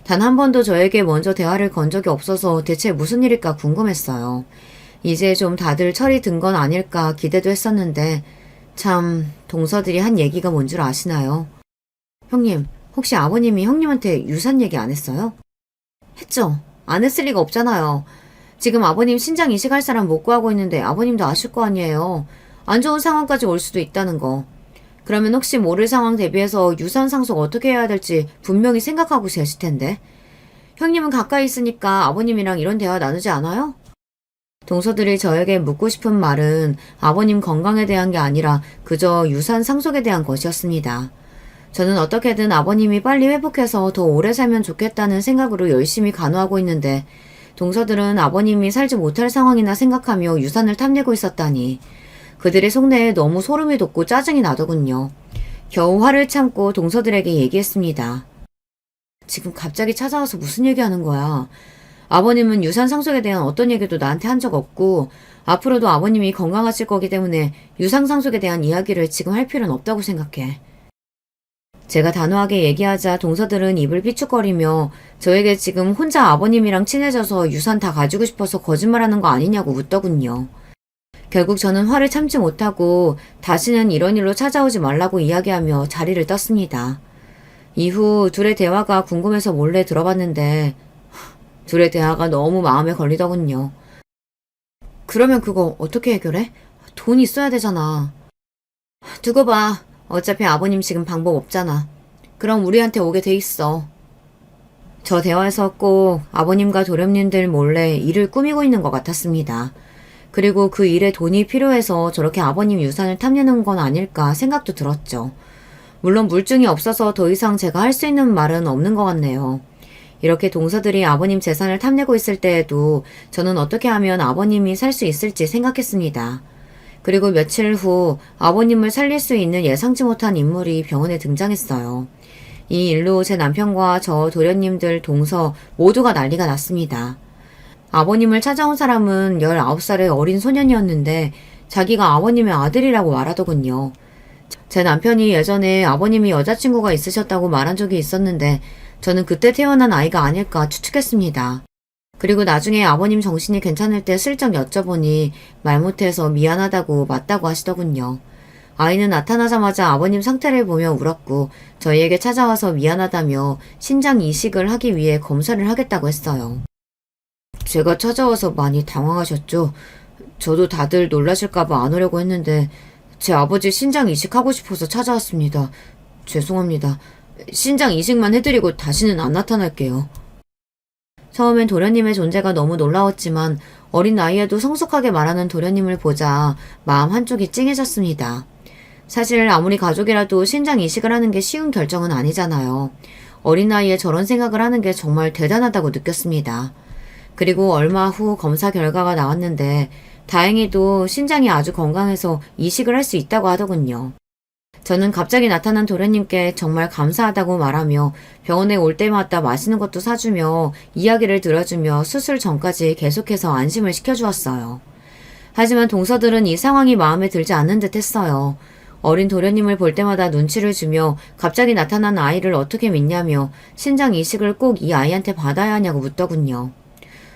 단 한 번도 저에게 먼저 대화를 건 적이 없어서 대체 무슨 일일까 궁금했어요. 이제 좀 다들 철이 든 건 아닐까 기대도 했었는데 참 동서들이 한 얘기가 뭔 줄 아시나요? 형님, 혹시 아버님이 형님한테 유산 얘기 안 했어요? 했죠. 안 했을 리가 없잖아요. 지금 아버님 신장 이식할 사람 못 구하고 있는데 아버님도 아실 거 아니에요. 안 좋은 상황까지 올 수도 있다는 거. 그러면 혹시 모를 상황 대비해서 유산 상속 어떻게 해야 될지 분명히 생각하고 계실 텐데. 형님은 가까이 있으니까 아버님이랑 이런 대화 나누지 않아요? 동서들이 저에게 묻고 싶은 말은 아버님 건강에 대한 게 아니라 그저 유산 상속에 대한 것이었습니다. 저는 어떻게든 아버님이 빨리 회복해서 더 오래 살면 좋겠다는 생각으로 열심히 간호하고 있는데 동서들은 아버님이 살지 못할 상황이나 생각하며 유산을 탐내고 있었다니 그들의 속내에 너무 소름이 돋고 짜증이 나더군요. 겨우 화를 참고 동서들에게 얘기했습니다. 지금 갑자기 찾아와서 무슨 얘기하는 거야? 아버님은 유산 상속에 대한 어떤 얘기도 나한테 한 적 없고 앞으로도 아버님이 건강하실 거기 때문에 유산 상속에 대한 이야기를 지금 할 필요는 없다고 생각해. 제가 단호하게 얘기하자 동서들은 입을 삐죽거리며 저에게 지금 혼자 아버님이랑 친해져서 유산 다 가지고 싶어서 거짓말하는 거 아니냐고 묻더군요. 결국 저는 화를 참지 못하고 다시는 이런 일로 찾아오지 말라고 이야기하며 자리를 떴습니다. 이후 둘의 대화가 궁금해서 몰래 들어봤는데 둘의 대화가 너무 마음에 걸리더군요. 그러면 그거 어떻게 해결해? 돈 있어야 되잖아. 두고 봐. 어차피 아버님 지금 방법 없잖아. 그럼 우리한테 오게 돼 있어. 저 대화에서 꼭 아버님과 도련님들 몰래 일을 꾸미고 있는 것 같았습니다. 그리고 그 일에 돈이 필요해서 저렇게 아버님 유산을 탐내는 건 아닐까 생각도 들었죠. 물론 물증이 없어서 더 이상 제가 할 수 있는 말은 없는 것 같네요. 이렇게 동서들이 아버님 재산을 탐내고 있을 때에도 저는 어떻게 하면 아버님이 살 수 있을지 생각했습니다. 그리고 며칠 후 아버님을 살릴 수 있는 예상치 못한 인물이 병원에 등장했어요. 이 일로 제 남편과 저 도련님들 동서 모두가 난리가 났습니다. 아버님을 찾아온 사람은 19살의 어린 소년이었는데 자기가 아버님의 아들이라고 말하더군요. 제 남편이 예전에 아버님이 여자친구가 있으셨다고 말한 적이 있었는데 저는 그때 태어난 아이가 아닐까 추측했습니다. 그리고 나중에 아버님 정신이 괜찮을 때 슬쩍 여쭤보니 말 못해서 미안하다고 맞다고 하시더군요. 아이는 나타나자마자 아버님 상태를 보며 울었고 저희에게 찾아와서 미안하다며 신장 이식을 하기 위해 검사를 하겠다고 했어요. 제가 찾아와서 많이 당황하셨죠? 저도 다들 놀라실까봐 안 오려고 했는데 제 아버지 신장 이식하고 싶어서 찾아왔습니다. 죄송합니다. 신장 이식만 해드리고 다시는 안 나타날게요. 처음엔 도련님의 존재가 너무 놀라웠지만 어린 나이에도 성숙하게 말하는 도련님을 보자 마음 한쪽이 찡해졌습니다. 사실 아무리 가족이라도 신장 이식을 하는 게 쉬운 결정은 아니잖아요. 어린 나이에 저런 생각을 하는 게 정말 대단하다고 느꼈습니다. 그리고 얼마 후 검사 결과가 나왔는데 다행히도 신장이 아주 건강해서 이식을 할 수 있다고 하더군요. 저는 갑자기 나타난 도련님께 정말 감사하다고 말하며 병원에 올 때마다 맛있는 것도 사주며 이야기를 들어주며 수술 전까지 계속해서 안심을 시켜주었어요. 하지만 동서들은 이 상황이 마음에 들지 않는 듯 했어요. 어린 도련님을 볼 때마다 눈치를 주며 갑자기 나타난 아이를 어떻게 믿냐며 신장 이식을 꼭 이 아이한테 받아야 하냐고 묻더군요.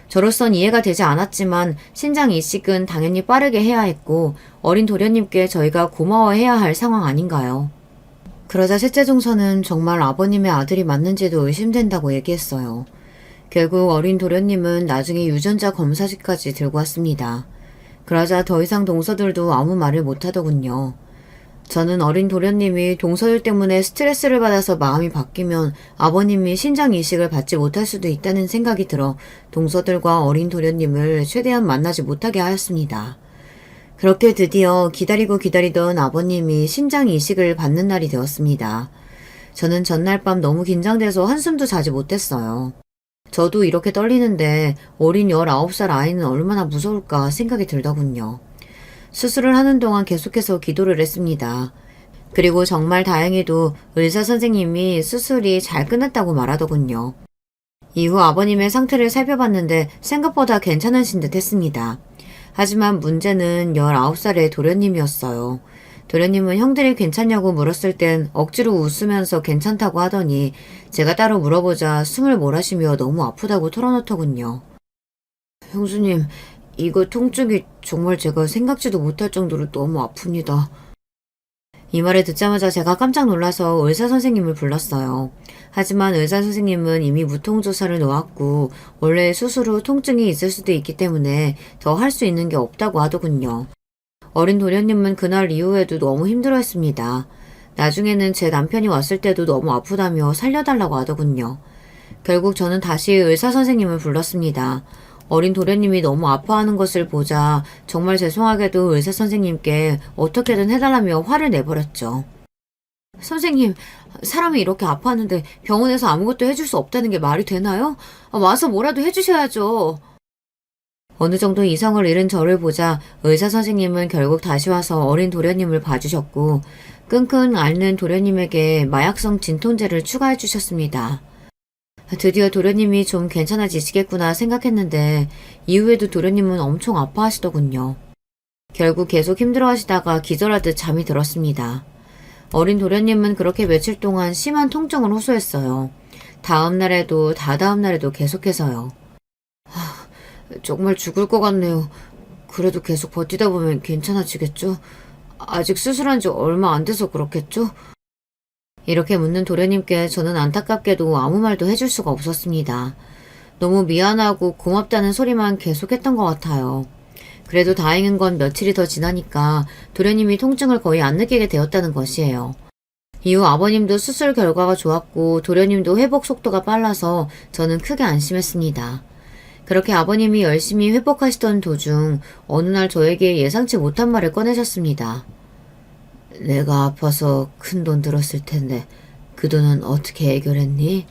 저로선 이해가 되지 않았지만 신장 이식은 당연히 빠르게 해야 했고 어린 도련님께 저희가 고마워해야 할 상황 아닌가요? 그러자 셋째 동서는 정말 아버님의 아들이 맞는지도 의심된다고 얘기했어요. 결국 어린 도련님은 나중에 유전자 검사지까지 들고 왔습니다. 그러자 더 이상 동서들도 아무 말을 못하더군요. 저는 어린 도련님이 동서들 때문에 스트레스를 받아서 마음이 바뀌면 아버님이 신장 이식을 받지 못할 수도 있다는 생각이 들어 동서들과 어린 도련님을 최대한 만나지 못하게 하였습니다. 그렇게 드디어 기다리고 기다리던 아버님이 신장 이식을 받는 날이 되었습니다. 저는 전날 밤 너무 긴장돼서 한숨도 자지 못했어요. 저도 이렇게 떨리는데 어린 19살 아이는 얼마나 무서울까 생각이 들더군요. 수술을 하는 동안 계속해서 기도를 했습니다. 그리고 정말 다행히도 의사 선생님이 수술이 잘 끝났다고 말하더군요. 이후 아버님의 상태를 살펴봤는데 생각보다 괜찮으신 듯 했습니다. 하지만 문제는 19살의 도련님이었어요. 도련님은 형들이 괜찮냐고 물었을 땐 억지로 웃으면서 괜찮다고 하더니 제가 따로 물어보자 숨을 몰아쉬며 너무 아프다고 털어놓더군요. 형수님, 이거 통증이 정말 제가 생각지도 못할 정도로 너무 아픕니다. 이 말을 듣자마자 제가 깜짝 놀라서 의사 선생님을 불렀어요. 하지만 의사 선생님은 이미 무통조사를 놓았고 원래 수술 후 통증이 있을 수도 있기 때문에 더 할 수 있는 게 없다고 하더군요. 어린 도련님은 그날 이후에도 너무 힘들어했습니다. 나중에는 제 남편이 왔을 때도 너무 아프다며 살려달라고 하더군요. 결국 저는 다시 의사 선생님을 불렀습니다. 어린 도련님이 너무 아파하는 것을 보자 정말 죄송하게도 의사 선생님께 어떻게든 해달라며 화를 내버렸죠. 선생님, 사람이 이렇게 아파하는데 병원에서 아무것도 해줄 수 없다는 게 말이 되나요? 와서 뭐라도 해주셔야죠. 어느 정도 이성을 잃은 저를 보자 의사 선생님은 결국 다시 와서 어린 도련님을 봐주셨고 끙끙 앓는 도련님에게 마약성 진통제를 추가해 주셨습니다. 드디어 도련님이 좀 괜찮아지시겠구나 생각했는데 이후에도 도련님은 엄청 아파하시더군요. 결국 계속 힘들어하시다가 기절하듯 잠이 들었습니다. 어린 도련님은 그렇게 며칠 동안 심한 통증을 호소했어요. 다음 날에도 다다음 날에도 계속해서요. 정말 죽을 것 같네요. 그래도 계속 버티다 보면 괜찮아지겠죠? 아직 수술한 지 얼마 안 돼서 그렇겠죠? 이렇게 묻는 도련님께 저는 안타깝게도 아무 말도 해줄 수가 없었습니다. 너무 미안하고 고맙다는 소리만 계속했던 것 같아요. 그래도 다행인 건 며칠이 더 지나니까 도련님이 통증을 거의 안 느끼게 되었다는 것이에요. 이후 아버님도 수술 결과가 좋았고 도련님도 회복 속도가 빨라서 저는 크게 안심했습니다. 그렇게 아버님이 열심히 회복하시던 도중 어느 날 저에게 예상치 못한 말을 꺼내셨습니다. 내가 아파서 큰 돈 들었을 텐데 그 돈은 어떻게 해결했니?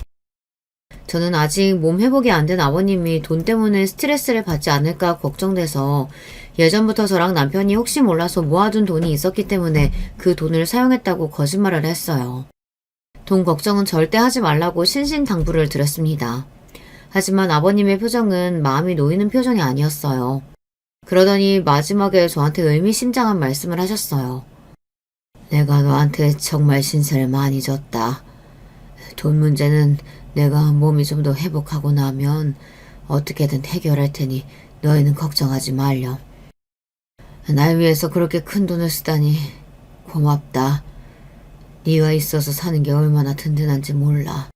저는 아직 몸 회복이 안 된 아버님이 돈 때문에 스트레스를 받지 않을까 걱정돼서 예전부터 저랑 남편이 혹시 몰라서 모아둔 돈이 있었기 때문에 그 돈을 사용했다고 거짓말을 했어요. 돈 걱정은 절대 하지 말라고 신신당부를 드렸습니다. 하지만 아버님의 표정은 마음이 놓이는 표정이 아니었어요. 그러더니 마지막에 저한테 의미심장한 말씀을 하셨어요. 내가 너한테 정말 신세를 많이 졌다. 돈 문제는 내가 몸이 좀 더 회복하고 나면 어떻게든 해결할 테니 너희는 걱정하지 말렴. 날 위해서 그렇게 큰 돈을 쓰다니 고맙다. 네가 있어서 사는 게 얼마나 든든한지 몰라.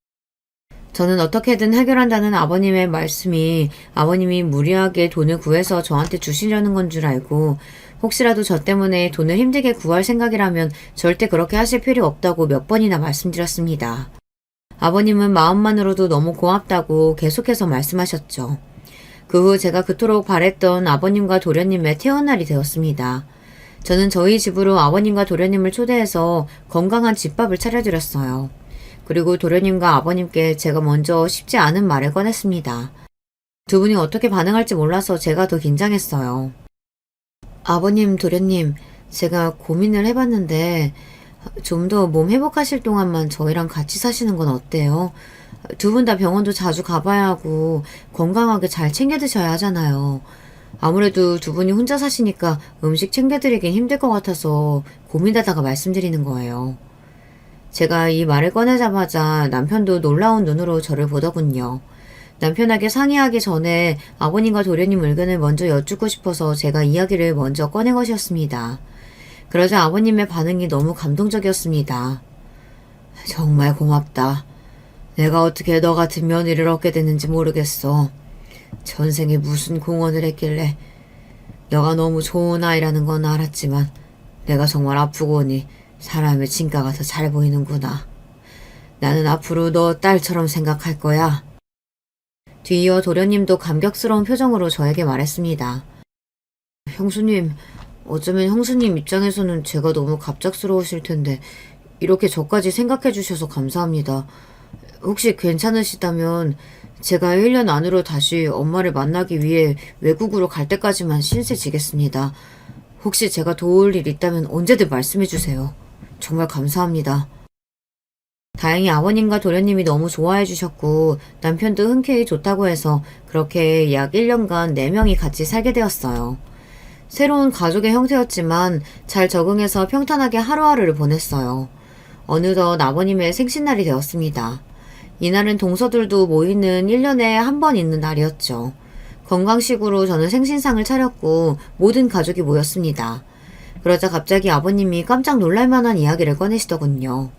저는 어떻게든 해결한다는 아버님의 말씀이 아버님이 무리하게 돈을 구해서 저한테 주시려는 건 줄 알고 혹시라도 저 때문에 돈을 힘들게 구할 생각이라면 절대 그렇게 하실 필요 없다고 몇 번이나 말씀드렸습니다. 아버님은 마음만으로도 너무 고맙다고 계속해서 말씀하셨죠. 그 후 제가 그토록 바랬던 아버님과 도련님의 퇴원날이 되었습니다. 저는 저희 집으로 아버님과 도련님을 초대해서 건강한 집밥을 차려드렸어요. 그리고 도련님과 아버님께 제가 먼저 쉽지 않은 말을 꺼냈습니다. 두 분이 어떻게 반응할지 몰라서 제가 더 긴장했어요. 아버님, 도련님, 제가 고민을 해봤는데 좀 더 몸 회복하실 동안만 저희랑 같이 사시는 건 어때요? 두 분 다 병원도 자주 가봐야 하고 건강하게 잘 챙겨 드셔야 하잖아요. 아무래도 두 분이 혼자 사시니까 음식 챙겨드리긴 힘들 것 같아서 고민하다가 말씀드리는 거예요. 제가 이 말을 꺼내자마자 남편도 놀라운 눈으로 저를 보더군요. 남편에게 상의하기 전에 아버님과 도련님 의견을 먼저 여쭙고 싶어서 제가 이야기를 먼저 꺼낸 것이었습니다. 그러자 아버님의 반응이 너무 감동적이었습니다. 정말 고맙다. 내가 어떻게 너 같은 며느리를 얻게 됐는지 모르겠어. 전생에 무슨 공헌을 했길래. 너가 너무 좋은 아이라는 건 알았지만 내가 정말 아프고 오니 사람의 진가가 더 잘 보이는구나. 나는 앞으로 너 딸처럼 생각할 거야. 뒤이어 도련님도 감격스러운 표정으로 저에게 말했습니다. 형수님, 어쩌면 형수님 입장에서는 제가 너무 갑작스러우실 텐데 이렇게 저까지 생각해 주셔서 감사합니다. 혹시 괜찮으시다면 제가 1년 안으로 다시 엄마를 만나기 위해 외국으로 갈 때까지만 신세 지겠습니다. 혹시 제가 도울 일 있다면 언제든 말씀해 주세요. 정말 감사합니다. 다행히 아버님과 도련님이 너무 좋아해 주셨고 남편도 흔쾌히 좋다고 해서 그렇게 약 1년간 4명이 같이 살게 되었어요. 새로운 가족의 형태였지만 잘 적응해서 평탄하게 하루하루를 보냈어요. 어느덧 아버님의 생신날이 되었습니다. 이날은 동서들도 모이는 1년에 한 번 있는 날이었죠. 건강식으로 저는 생신상을 차렸고 모든 가족이 모였습니다. 그러자 갑자기 아버님이 깜짝 놀랄만한 이야기를 꺼내시더군요.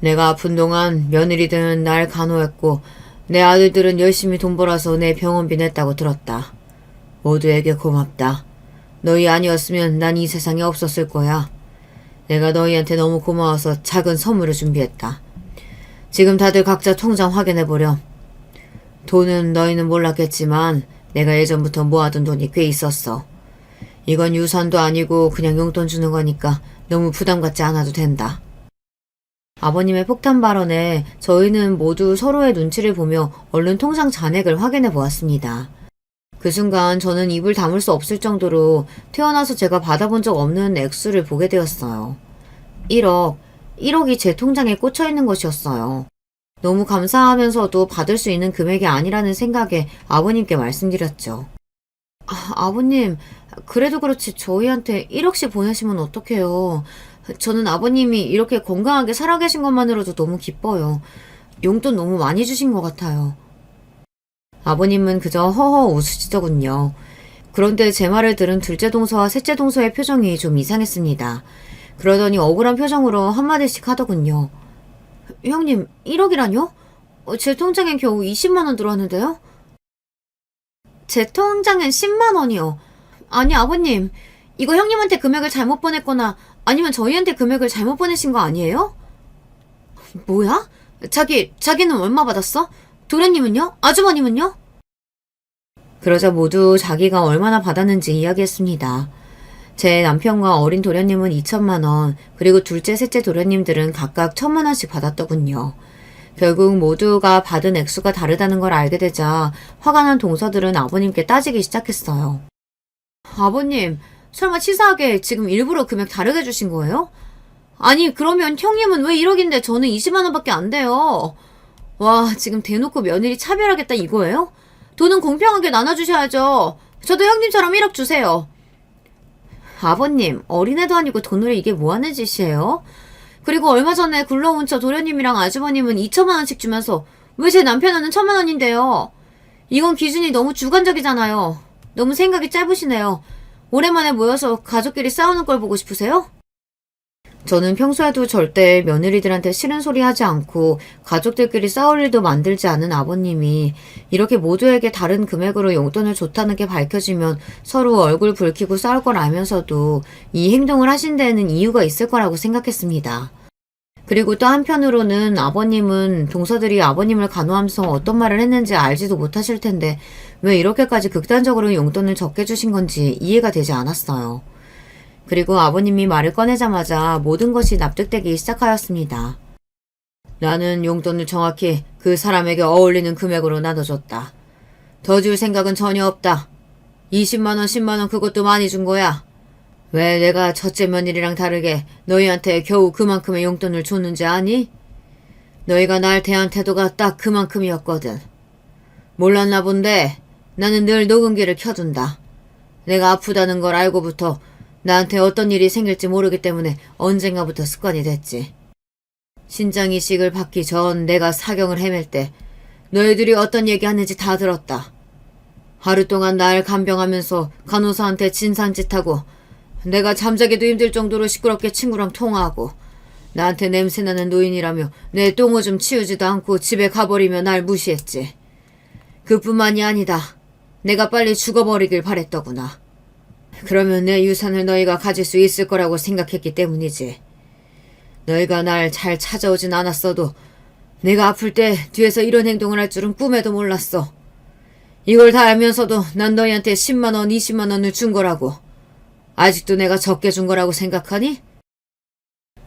내가 아픈 동안 며느리들은 날 간호했고 내 아들들은 열심히 돈 벌어서 내 병원비 냈다고 들었다. 모두에게 고맙다. 너희 아니었으면 난 이 세상에 없었을 거야. 내가 너희한테 너무 고마워서 작은 선물을 준비했다. 지금 다들 각자 통장 확인해보렴. 돈은 너희는 몰랐겠지만 내가 예전부터 모아둔 돈이 꽤 있었어. 이건 유산도 아니고 그냥 용돈 주는 거니까 너무 부담 갖지 않아도 된다. 아버님의 폭탄 발언에 저희는 모두 서로의 눈치를 보며 얼른 통장 잔액을 확인해 보았습니다. 그 순간 저는 입을 다물 수 없을 정도로 태어나서 제가 받아본 적 없는 액수를 보게 되었어요. 1억이 제 통장에 꽂혀 있는 것이었어요. 너무 감사하면서도 받을 수 있는 금액이 아니라는 생각에 아버님께 말씀드렸죠. 아버님, 그래도 그렇지 저희한테 1억씩 보내시면 어떡해요. 저는 아버님이 이렇게 건강하게 살아계신 것만으로도 너무 기뻐요. 용돈 너무 많이 주신 것 같아요. 아버님은 그저 허허 웃으시더군요. 그런데 제 말을 들은 둘째 동서와 셋째 동서의 표정이 좀 이상했습니다. 그러더니 억울한 표정으로 한마디씩 하더군요. 형님, 1억이라뇨? 제 통장엔 겨우 20만 원 들어왔는데요? 제 통장엔 10만 원이요. 아니 아버님, 이거 형님한테 금액을 잘못 보냈거나 아니면 저희한테 금액을 잘못 보내신 거 아니에요? 뭐야? 자기는 얼마 받았어? 도련님은요? 아주머님은요? 그러자 모두 자기가 얼마나 받았는지 이야기했습니다. 제 남편과 어린 도련님은 2천만 원, 그리고 둘째, 셋째 도련님들은 각각 1,000만 원씩 받았더군요. 결국 모두가 받은 액수가 다르다는 걸 알게 되자 화가 난 동서들은 아버님께 따지기 시작했어요. 아버님, 설마 치사하게 지금 일부러 금액 다르게 주신 거예요? 아니, 그러면 형님은 왜 1억인데 저는 20만 원밖에 안 돼요? 와, 지금 대놓고 며느리 차별하겠다 이거예요? 돈은 공평하게 나눠주셔야죠. 저도 형님처럼 1억 주세요. 아버님, 어린애도 아니고 돈으로 이게 뭐하는 짓이에요? 그리고 얼마 전에 굴러온 저 도련님이랑 아주버님은 2천만 원씩 주면서 왜 제 남편은 1,000만 원인데요? 이건 기준이 너무 주관적이잖아요. 너무 생각이 짧으시네요. 오랜만에 모여서 가족끼리 싸우는 걸 보고 싶으세요? 저는 평소에도 절대 며느리들한테 싫은 소리 하지 않고 가족들끼리 싸울 일도 만들지 않은 아버님이 이렇게 모두에게 다른 금액으로 용돈을 줬다는 게 밝혀지면 서로 얼굴 붉히고 싸울 걸 알면서도 이 행동을 하신 데에는 이유가 있을 거라고 생각했습니다. 그리고 또 한편으로는 아버님은 동서들이 아버님을 간호하면서 어떤 말을 했는지 알지도 못하실 텐데 왜 이렇게까지 극단적으로 용돈을 적게 주신 건지 이해가 되지 않았어요. 그리고 아버님이 말을 꺼내자마자 모든 것이 납득되기 시작하였습니다. 나는 용돈을 정확히 그 사람에게 어울리는 금액으로 나눠줬다. 더 줄 생각은 전혀 없다. 20만 원, 10만 원 그것도 많이 준 거야. 왜 내가 첫째 며느리랑 다르게 너희한테 겨우 그만큼의 용돈을 줬는지 아니? 너희가 날 대한 태도가 딱 그만큼이었거든. 몰랐나 본데 나는 늘 녹음기를 켜둔다. 내가 아프다는 걸 알고부터 나한테 어떤 일이 생길지 모르기 때문에 언젠가부터 습관이 됐지. 신장 이식을 받기 전 내가 사경을 헤맬 때 너희들이 어떤 얘기하는지 다 들었다. 하루 동안 날 간병하면서 간호사한테 진상짓하고 내가 잠자기도 힘들 정도로 시끄럽게 친구랑 통화하고 나한테 냄새나는 노인이라며 내 똥오줌 치우지도 않고 집에 가버리며 날 무시했지. 그뿐만이 아니다. 내가 빨리 죽어버리길 바랬더구나. 그러면 내 유산을 너희가 가질 수 있을 거라고 생각했기 때문이지. 너희가 날 잘 찾아오진 않았어도 내가 아플 때 뒤에서 이런 행동을 할 줄은 꿈에도 몰랐어. 이걸 다 알면서도 난 너희한테 10만 원, 20만 원을 준 거라고. 아직도 내가 적게 준 거라고 생각하니?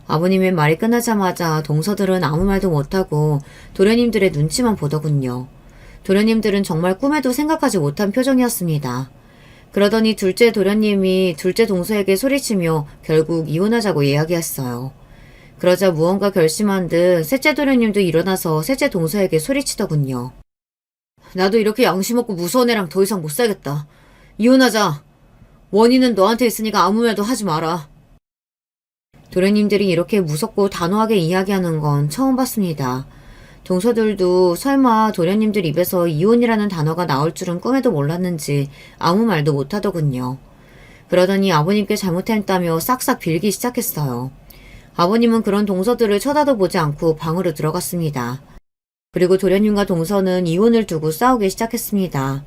아버님의 말이 끝나자마자 동서들은 아무 말도 못하고 도련님들의 눈치만 보더군요. 도련님들은 정말 꿈에도 생각하지 못한 표정이었습니다. 그러더니 둘째 도련님이 둘째 동서에게 소리치며 결국 이혼하자고 이야기했어요. 그러자 무언가 결심한 듯 셋째 도련님도 일어나서 셋째 동서에게 소리치더군요. 나도 이렇게 양심 없고 무서운 애랑 더 이상 못 살겠다. 이혼하자. 원인은 너한테 있으니까 아무 말도 하지 마라. 도련님들이 이렇게 무섭고 단호하게 이야기하는 건 처음 봤습니다. 동서들도 설마 도련님들 입에서 이혼이라는 단어가 나올 줄은 꿈에도 몰랐는지 아무 말도 못하더군요. 그러더니 아버님께 잘못했다며 싹싹 빌기 시작했어요. 아버님은 그런 동서들을 쳐다도 보지 않고 방으로 들어갔습니다. 그리고 도련님과 동서는 이혼을 두고 싸우기 시작했습니다.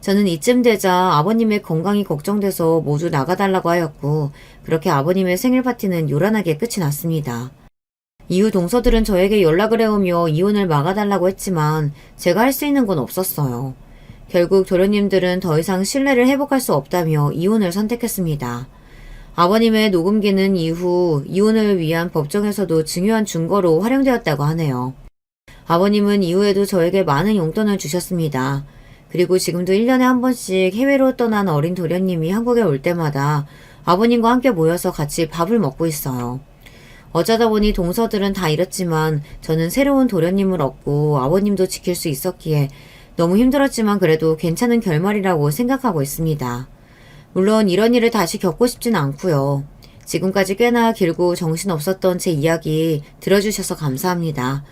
저는 이쯤 되자 아버님의 건강이 걱정돼서 모두 나가달라고 하였고 그렇게 아버님의 생일 파티는 요란하게 끝이 났습니다. 이후 동서들은 저에게 연락을 해오며 이혼을 막아달라고 했지만 제가 할 수 있는 건 없었어요. 결국 도련님들은 더 이상 신뢰를 회복할 수 없다며 이혼을 선택했습니다. 아버님의 녹음기는 이후 이혼을 위한 법정에서도 중요한 증거로 활용되었다고 하네요. 아버님은 이후에도 저에게 많은 용돈을 주셨습니다. 그리고 지금도 1년에 한 번씩 해외로 떠난 어린 도련님이 한국에 올 때마다 아버님과 함께 모여서 같이 밥을 먹고 있어요. 어쩌다 보니 동서들은 다 잃었지만 저는 새로운 도련님을 얻고 아버님도 지킬 수 있었기에 너무 힘들었지만 그래도 괜찮은 결말이라고 생각하고 있습니다. 물론 이런 일을 다시 겪고 싶진 않고요. 지금까지 꽤나 길고 정신없었던 제 이야기 들어주셔서 감사합니다.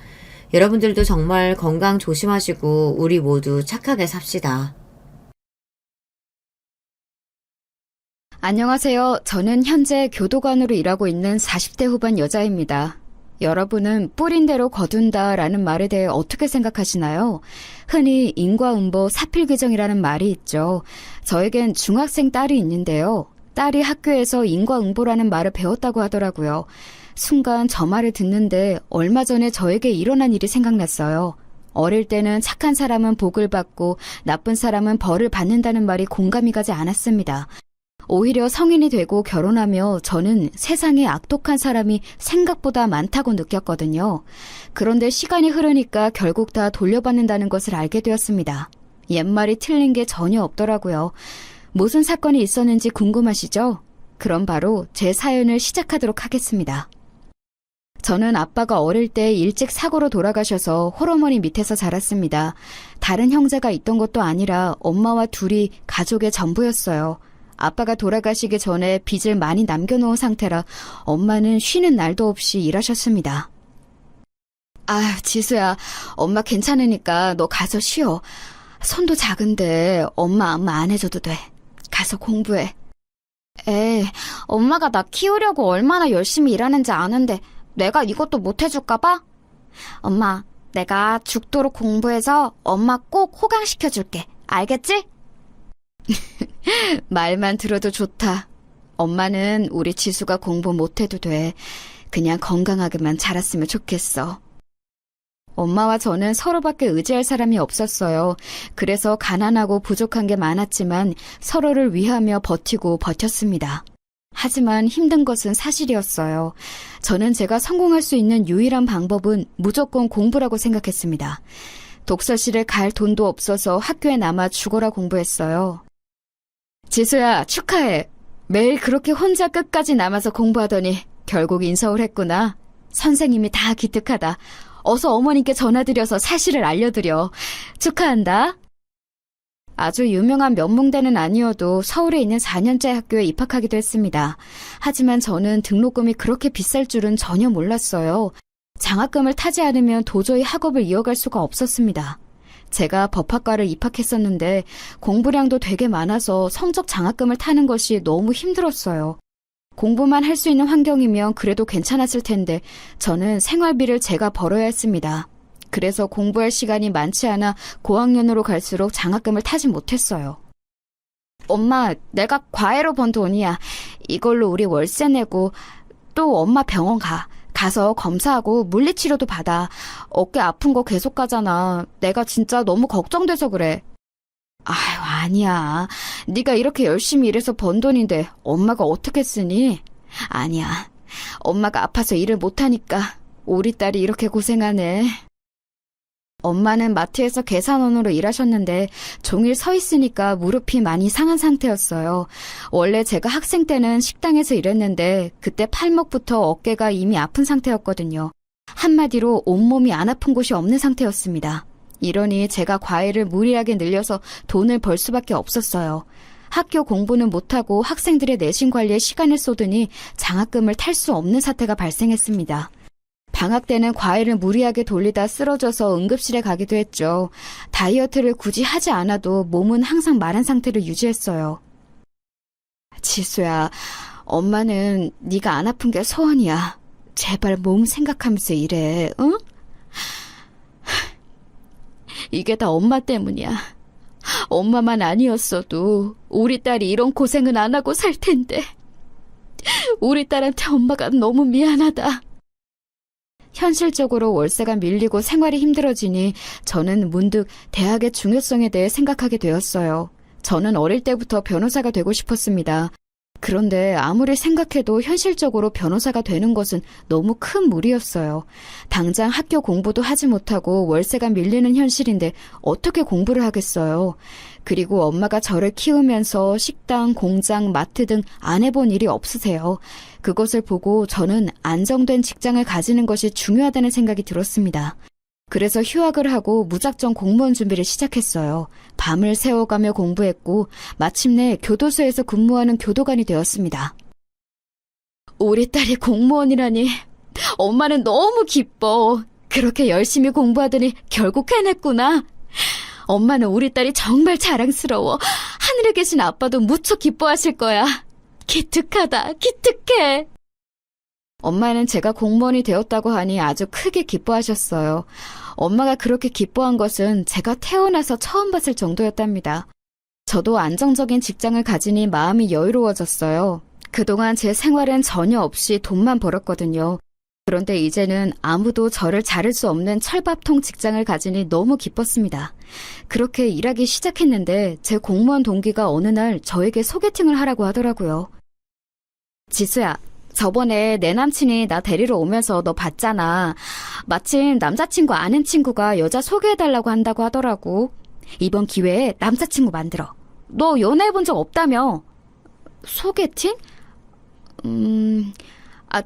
여러분들도 정말 건강 조심하시고 우리 모두 착하게 삽시다. 안녕하세요. 저는 현재 교도관으로 일하고 있는 40대 후반 여자입니다. 여러분은 뿌린 대로 거둔다 라는 말에 대해 어떻게 생각하시나요? 흔히 인과응보 사필규정이라는 말이 있죠. 저에겐 중학생 딸이 있는데요. 딸이 학교에서 인과응보라는 말을 배웠다고 하더라고요. 순간 저 말을 듣는데 얼마 전에 저에게 일어난 일이 생각났어요. 어릴 때는 착한 사람은 복을 받고 나쁜 사람은 벌을 받는다는 말이 공감이 가지 않았습니다. 오히려 성인이 되고 결혼하며 저는 세상에 악독한 사람이 생각보다 많다고 느꼈거든요. 그런데 시간이 흐르니까 결국 다 돌려받는다는 것을 알게 되었습니다. 옛말이 틀린 게 전혀 없더라고요. 무슨 사건이 있었는지 궁금하시죠? 그럼 바로 제 사연을 시작하도록 하겠습니다. 저는 아빠가 어릴 때 일찍 사고로 돌아가셔서 홀어머니 밑에서 자랐습니다. 다른 형제가 있던 것도 아니라 엄마와 둘이 가족의 전부였어요. 아빠가 돌아가시기 전에 빚을 많이 남겨놓은 상태라 엄마는 쉬는 날도 없이 일하셨습니다. 아, 지수야, 엄마 괜찮으니까 너 가서 쉬어. 손도 작은데 엄마 안마 안 해줘도 돼. 가서 공부해. 에이, 엄마가 나 키우려고 얼마나 열심히 일하는지 아는데 내가 이것도 못 해줄까 봐? 엄마, 내가 죽도록 공부해서 엄마 꼭 호강시켜줄게. 알겠지? 말만 들어도 좋다. 엄마는 우리 지수가 공부 못해도 돼. 그냥 건강하게만 자랐으면 좋겠어. 엄마와 저는 서로밖에 의지할 사람이 없었어요. 그래서 가난하고 부족한 게 많았지만 서로를 위하며 버티고 버텼습니다. 하지만 힘든 것은 사실이었어요. 저는 제가 성공할 수 있는 유일한 방법은 무조건 공부라고 생각했습니다. 독서실을 갈 돈도 없어서 학교에 남아 죽어라 공부했어요. 지수야, 축하해. 매일 그렇게 혼자 끝까지 남아서 공부하더니 결국 인서울 했구나. 선생님이 다 기특하다. 어서 어머님께 전화드려서 사실을 알려드려. 축하한다. 아주 유명한 면봉대는 아니어도 서울에 있는 4년제 학교에 입학하기도 했습니다. 하지만 저는 등록금이 그렇게 비쌀 줄은 전혀 몰랐어요. 장학금을 타지 않으면 도저히 학업을 이어갈 수가 없었습니다. 제가 법학과를 입학했었는데 공부량도 되게 많아서 성적 장학금을 타는 것이 너무 힘들었어요. 공부만 할 수 있는 환경이면 그래도 괜찮았을 텐데 저는 생활비를 제가 벌어야 했습니다. 그래서 공부할 시간이 많지 않아 고학년으로 갈수록 장학금을 타지 못했어요. 엄마, 내가 과외로 번 돈이야. 이걸로 우리 월세 내고 또 엄마 병원 가. 가서 검사하고 물리치료도 받아. 어깨 아픈 거 계속 가잖아. 내가 진짜 너무 걱정돼서 그래. 아유, 아니야. 네가 이렇게 열심히 일해서 번 돈인데 엄마가 어떻게 쓰니? 아니야. 엄마가 아파서 일을 못하니까 우리 딸이 이렇게 고생하네. 엄마는 마트에서 계산원으로 일하셨는데 종일 서 있으니까 무릎이 많이 상한 상태였어요. 원래 제가 학생 때는 식당에서 일했는데 그때 팔목부터 어깨가 이미 아픈 상태였거든요. 한마디로 온몸이 안 아픈 곳이 없는 상태였습니다. 이러니 제가 과외를 무리하게 늘려서 돈을 벌 수밖에 없었어요. 학교 공부는 못하고 학생들의 내신 관리에 시간을 쏟으니 장학금을 탈 수 없는 사태가 발생했습니다. 방학 때는 과외를 무리하게 돌리다 쓰러져서 응급실에 가기도 했죠. 다이어트를 굳이 하지 않아도 몸은 항상 마른 상태를 유지했어요. 지수야, 엄마는 네가 안 아픈 게 소원이야. 제발 몸 생각하면서 일해, 응? 이게 다 엄마 때문이야. 엄마만 아니었어도 우리 딸이 이런 고생은 안 하고 살 텐데. 우리 딸한테 엄마가 너무 미안하다. 현실적으로 월세가 밀리고 생활이 힘들어지니 저는 문득 대학의 중요성에 대해 생각하게 되었어요. 저는 어릴 때부터 변호사가 되고 싶었습니다. 그런데 아무리 생각해도 현실적으로 변호사가 되는 것은 너무 큰 무리였어요. 당장 학교 공부도 하지 못하고 월세가 밀리는 현실인데 어떻게 공부를 하겠어요. 그리고 엄마가 저를 키우면서 식당, 공장, 마트 등 안 해본 일이 없으세요. 그것을 보고 저는 안정된 직장을 가지는 것이 중요하다는 생각이 들었습니다. 그래서 휴학을 하고 무작정 공무원 준비를 시작했어요. 밤을 새워가며 공부했고 마침내 교도소에서 근무하는 교도관이 되었습니다. 우리 딸이 공무원이라니 엄마는 너무 기뻐. 그렇게 열심히 공부하더니 결국 해냈구나. 엄마는 우리 딸이 정말 자랑스러워. 하늘에 계신 아빠도 무척 기뻐하실 거야. 기특하다, 기특해. 엄마는 제가 공무원이 되었다고 하니 아주 크게 기뻐하셨어요. 엄마가 그렇게 기뻐한 것은 제가 태어나서 처음 봤을 정도였답니다. 저도 안정적인 직장을 가지니 마음이 여유로워졌어요. 그동안 제 생활은 전혀 없이 돈만 벌었거든요. 그런데 이제는 아무도 저를 자를 수 없는 철밥통 직장을 가지니 너무 기뻤습니다. 그렇게 일하기 시작했는데 제 공무원 동기가 어느 날 저에게 소개팅을 하라고 하더라고요. 지수야, 저번에 내 남친이 나 데리러 오면서 너 봤잖아. 마침 남자친구 아는 친구가 여자 소개해달라고 한다고 하더라고. 이번 기회에 남자친구 만들어. 너 연애해본 적 없다며. 소개팅?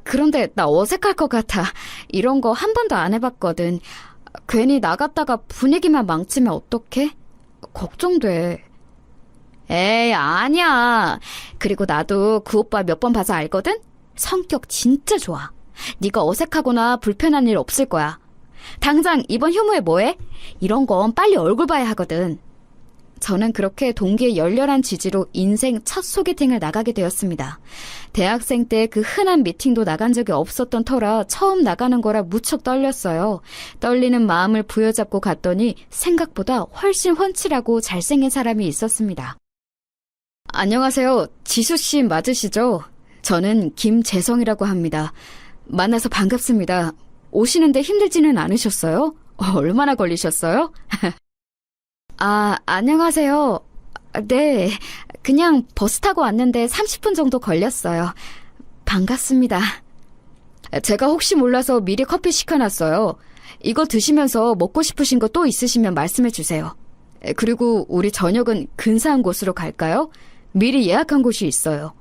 그런데 나 어색할 것 같아. 이런 거 한 번도 안 해봤거든. 괜히 나갔다가 분위기만 망치면 어떡해? 걱정돼. 에이, 아니야. 그리고 나도 그 오빠 몇 번 봐서 알거든? 성격 진짜 좋아. 네가 어색하거나 불편한 일 없을 거야. 당장 이번 휴무에 뭐해? 이런 건 빨리 얼굴 봐야 하거든. 저는 그렇게 동기의 열렬한 지지로 인생 첫 소개팅을 나가게 되었습니다. 대학생 때 그 흔한 미팅도 나간 적이 없었던 터라 처음 나가는 거라 무척 떨렸어요. 떨리는 마음을 부여잡고 갔더니 생각보다 훨씬 훤칠하고 잘생긴 사람이 있었습니다. 안녕하세요. 지수씨 맞으시죠? 저는 김재성이라고 합니다. 만나서 반갑습니다. 오시는데 힘들지는 않으셨어요? 얼마나 걸리셨어요? 안녕하세요. 네, 그냥 버스 타고 왔는데 30분 정도 걸렸어요. 반갑습니다. 제가 혹시 몰라서 미리 커피 시켜놨어요. 이거 드시면서 먹고 싶으신 거 또 있으시면 말씀해 주세요. 그리고 우리 저녁은 근사한 곳으로 갈까요? 미리 예약한 곳이 있어요.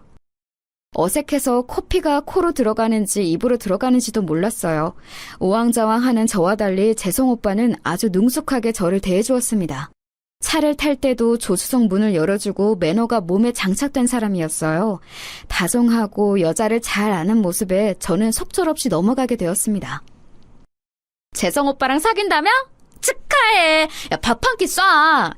어색해서 커피가 코로 들어가는지 입으로 들어가는지도 몰랐어요. 우왕좌왕하는 저와 달리 재성 오빠는 아주 능숙하게 저를 대해주었습니다. 차를 탈 때도 조수석 문을 열어주고 매너가 몸에 장착된 사람이었어요. 다정하고 여자를 잘 아는 모습에 저는 속절없이 넘어가게 되었습니다. 재성 오빠랑 사귄다며? 축하해. 야, 밥 한 끼 쏴.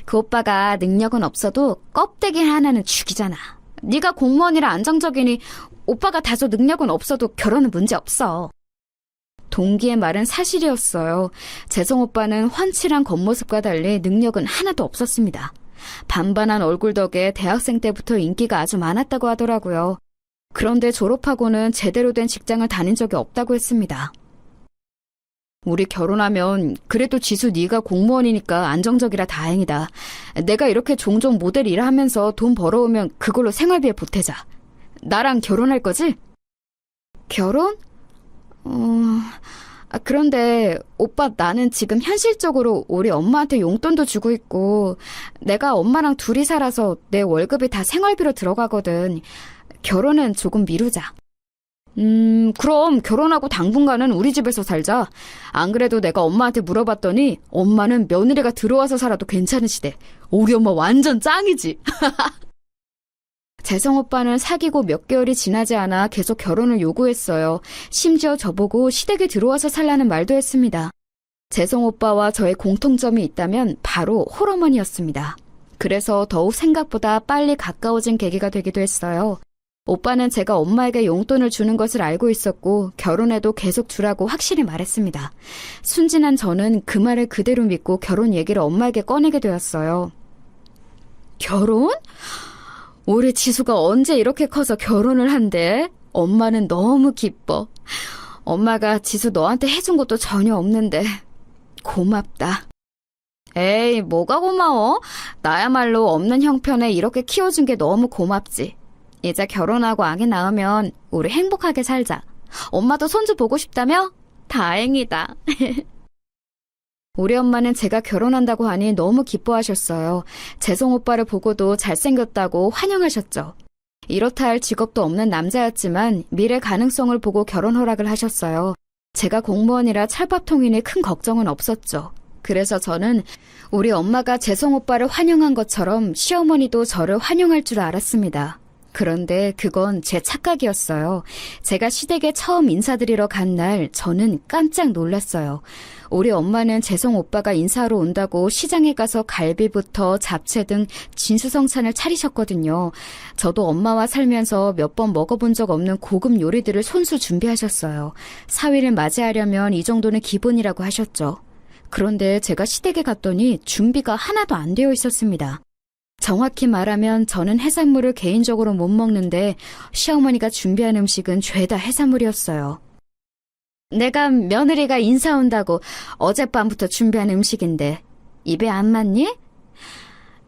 그 오빠가 능력은 없어도 껍데기 하나는 죽이잖아. 네가 공무원이라 안정적이니 오빠가 다소 능력은 없어도 결혼은 문제 없어. 동기의 말은 사실이었어요. 재성 오빠는 훤칠한 겉모습과 달리 능력은 하나도 없었습니다. 반반한 얼굴 덕에 대학생 때부터 인기가 아주 많았다고 하더라고요. 그런데 졸업하고는 제대로 된 직장을 다닌 적이 없다고 했습니다. 우리 결혼하면 그래도 지수 네가 공무원이니까 안정적이라 다행이다. 내가 이렇게 종종 모델 일하면서 돈 벌어오면 그걸로 생활비에 보태자. 나랑 결혼할 거지? 결혼? 그런데 오빠 나는 지금 현실적으로 우리 엄마한테 용돈도 주고 있고 내가 엄마랑 둘이 살아서 내 월급이 다 생활비로 들어가거든. 결혼은 조금 미루자. 그럼 결혼하고 당분간은 우리 집에서 살자. 안 그래도 내가 엄마한테 물어봤더니 엄마는 며느리가 들어와서 살아도 괜찮으시대. 우리 엄마 완전 짱이지. 재성 오빠는 사귀고 몇 개월이 지나지 않아 계속 결혼을 요구했어요. 심지어 저보고 시댁에 들어와서 살라는 말도 했습니다. 재성 오빠와 저의 공통점이 있다면 바로 홀어머니였습니다. 그래서 더욱 생각보다 빨리 가까워진 계기가 되기도 했어요. 오빠는 제가 엄마에게 용돈을 주는 것을 알고 있었고 결혼해도 계속 주라고 확실히 말했습니다. 순진한 저는 그 말을 그대로 믿고 결혼 얘기를 엄마에게 꺼내게 되었어요. 결혼? 우리 지수가 언제 이렇게 커서 결혼을 한대? 엄마는 너무 기뻐. 엄마가 지수 너한테 해준 것도 전혀 없는데 고맙다. 에이, 뭐가 고마워? 나야말로 없는 형편에 이렇게 키워준 게 너무 고맙지. 이제 결혼하고 아기 낳으면 우리 행복하게 살자. 엄마도 손주 보고 싶다며? 다행이다. 우리 엄마는 제가 결혼한다고 하니 너무 기뻐하셨어요. 재성 오빠를 보고도 잘생겼다고 환영하셨죠. 이렇다 할 직업도 없는 남자였지만 미래 가능성을 보고 결혼 허락을 하셨어요. 제가 공무원이라 찰밥통이니 큰 걱정은 없었죠. 그래서 저는 우리 엄마가 재성 오빠를 환영한 것처럼 시어머니도 저를 환영할 줄 알았습니다. 그런데 그건 제 착각이었어요. 제가 시댁에 처음 인사드리러 간 날 저는 깜짝 놀랐어요. 우리 엄마는 재성 오빠가 인사하러 온다고 시장에 가서 갈비부터 잡채 등 진수성찬을 차리셨거든요. 저도 엄마와 살면서 몇 번 먹어본 적 없는 고급 요리들을 손수 준비하셨어요. 사위를 맞이하려면 이 정도는 기본이라고 하셨죠. 그런데 제가 시댁에 갔더니 준비가 하나도 안 되어 있었습니다. 정확히 말하면 저는 해산물을 개인적으로 못 먹는데 시어머니가 준비한 음식은 죄다 해산물이었어요. 내가 며느리가 인사 온다고 어젯밤부터 준비한 음식인데 입에 안 맞니?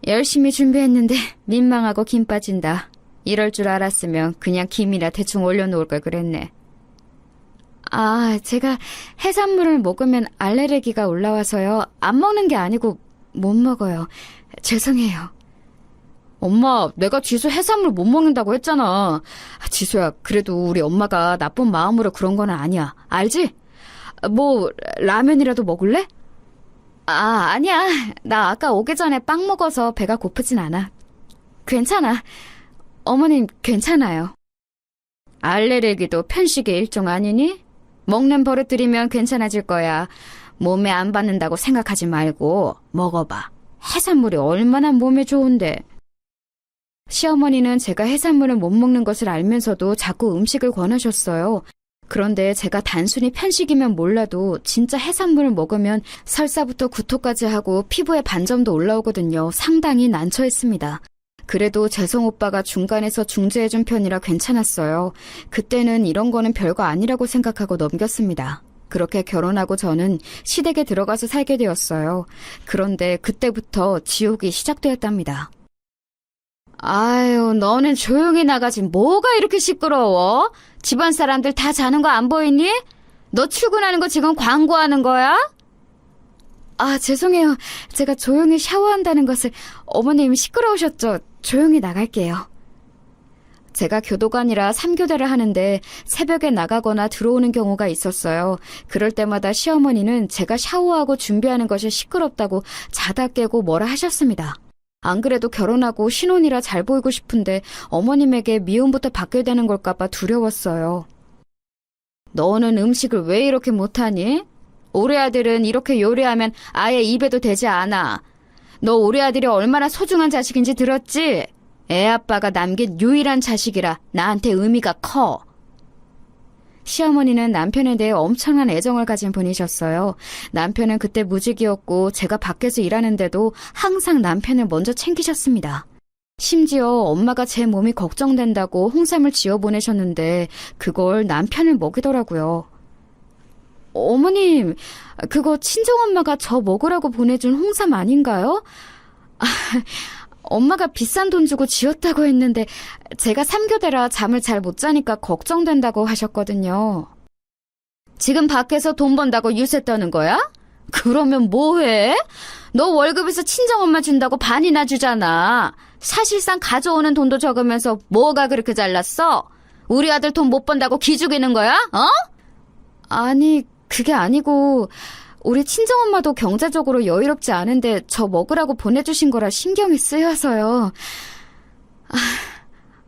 열심히 준비했는데 민망하고 김 빠진다. 이럴 줄 알았으면 그냥 김이나 대충 올려놓을 걸 그랬네. 아, 제가 해산물을 먹으면 알레르기가 올라와서요. 안 먹는 게 아니고 못 먹어요. 죄송해요. 엄마, 내가 지수 해산물 못 먹는다고 했잖아. 지수야, 그래도 우리 엄마가 나쁜 마음으로 그런 건 아니야. 알지? 뭐 라면이라도 먹을래? 아, 아니야. 나 아까 오기 전에 빵 먹어서 배가 고프진 않아. 괜찮아. 어머님 괜찮아요. 알레르기도 편식의 일종 아니니? 먹는 버릇 들이면 괜찮아질 거야. 몸에 안 받는다고 생각하지 말고 먹어봐. 해산물이 얼마나 몸에 좋은데. 시어머니는 제가 해산물을 못 먹는 것을 알면서도 자꾸 음식을 권하셨어요. 그런데 제가 단순히 편식이면 몰라도 진짜 해산물을 먹으면 설사부터 구토까지 하고 피부에 반점도 올라오거든요. 상당히 난처했습니다. 그래도 재성 오빠가 중간에서 중재해준 편이라 괜찮았어요. 그때는 이런 거는 별거 아니라고 생각하고 넘겼습니다. 그렇게 결혼하고 저는 시댁에 들어가서 살게 되었어요. 그런데 그때부터 지옥이 시작되었답니다. 아유, 너는 조용히 나가지 뭐가 이렇게 시끄러워? 집안 사람들 다 자는 거 안 보이니? 너 출근하는 거 지금 광고하는 거야? 아, 죄송해요. 제가 조용히 샤워한다는 것을 어머님이 시끄러우셨죠? 조용히 나갈게요. 제가 교도관이라 3교대를 하는데 새벽에 나가거나 들어오는 경우가 있었어요. 그럴 때마다 시어머니는 제가 샤워하고 준비하는 것이 시끄럽다고 자다 깨고 뭐라 하셨습니다. 안 그래도 결혼하고 신혼이라 잘 보이고 싶은데 어머님에게 미움부터 받게 되는 걸까봐 두려웠어요. 너는 음식을 왜 이렇게 못하니? 우리 아들은 이렇게 요리하면 아예 입에도 대지 않아. 너 우리 아들이 얼마나 소중한 자식인지 들었지? 애 아빠가 남긴 유일한 자식이라 나한테 의미가 커. 시어머니는 남편에 대해 엄청난 애정을 가진 분이셨어요. 남편은 그때 무직이었고 제가 밖에서 일하는데도 항상 남편을 먼저 챙기셨습니다. 심지어 엄마가 제 몸이 걱정된다고 홍삼을 지어 보내셨는데 그걸 남편을 먹이더라고요. 어머님, 그거 친정엄마가 저 먹으라고 보내준 홍삼 아닌가요? 엄마가 비싼 돈 주고 지었다고 했는데 제가 3교대라 잠을 잘 못 자니까 걱정된다고 하셨거든요. 지금 밖에서 돈 번다고 유세 떠는 거야? 그러면 뭐해? 너 월급에서 친정엄마 준다고 반이나 주잖아. 사실상 가져오는 돈도 적으면서 뭐가 그렇게 잘났어? 우리 아들 돈 못 번다고 기죽이는 거야? 어? 아니, 그게 아니고 우리 친정엄마도 경제적으로 여유롭지 않은데 저 먹으라고 보내주신 거라 신경이 쓰여서요.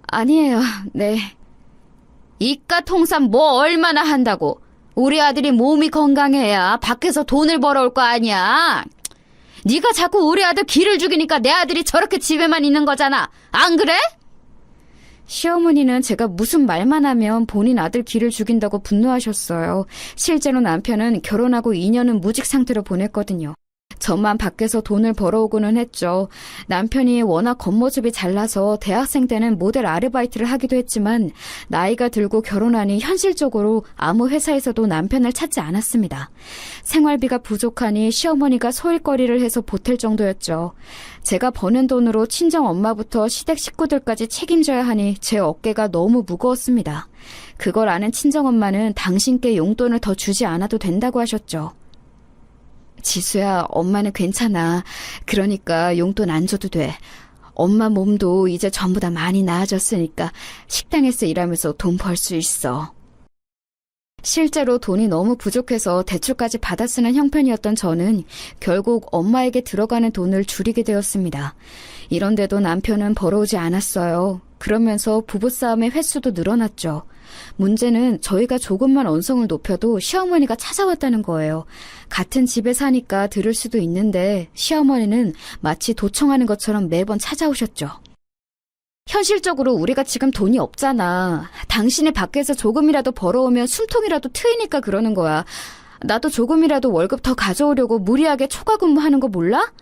아니에요. 네. 이깟 홍삼 뭐 얼마나 한다고. 우리 아들이 몸이 건강해야 밖에서 돈을 벌어올 거 아니야. 네가 자꾸 우리 아들 기를 죽이니까 내 아들이 저렇게 집에만 있는 거잖아. 안 그래? 시어머니는 제가 무슨 말만 하면 본인 아들 기를 죽인다고 분노하셨어요. 실제로 남편은 결혼하고 2년은 무직 상태로 보냈거든요. 저만 밖에서 돈을 벌어오고는 했죠. 남편이 워낙 겉모습이 잘나서 대학생 때는 모델 아르바이트를 하기도 했지만 나이가 들고 결혼하니 현실적으로 아무 회사에서도 남편을 찾지 않았습니다. 생활비가 부족하니 시어머니가 소일거리를 해서 보탤 정도였죠. 제가 버는 돈으로 친정 엄마부터 시댁 식구들까지 책임져야 하니 제 어깨가 너무 무거웠습니다. 그걸 아는 친정 엄마는 당신께 용돈을 더 주지 않아도 된다고 하셨죠. 지수야, 엄마는 괜찮아. 그러니까 용돈 안 줘도 돼. 엄마 몸도 이제 전보다 많이 나아졌으니까 식당에서 일하면서 돈 벌 수 있어. 실제로 돈이 너무 부족해서 대출까지 받아 쓰는 형편이었던 저는 결국 엄마에게 들어가는 돈을 줄이게 되었습니다. 이런데도 남편은 벌어오지 않았어요. 그러면서 부부싸움의 횟수도 늘어났죠. 문제는 저희가 조금만 언성을 높여도 시어머니가 찾아왔다는 거예요. 같은 집에 사니까 들을 수도 있는데 시어머니는 마치 도청하는 것처럼 매번 찾아오셨죠. 현실적으로 우리가 지금 돈이 없잖아. 당신이 밖에서 조금이라도 벌어오면 숨통이라도 트이니까 그러는 거야. 나도 조금이라도 월급 더 가져오려고 무리하게 초과 근무하는 거 몰라?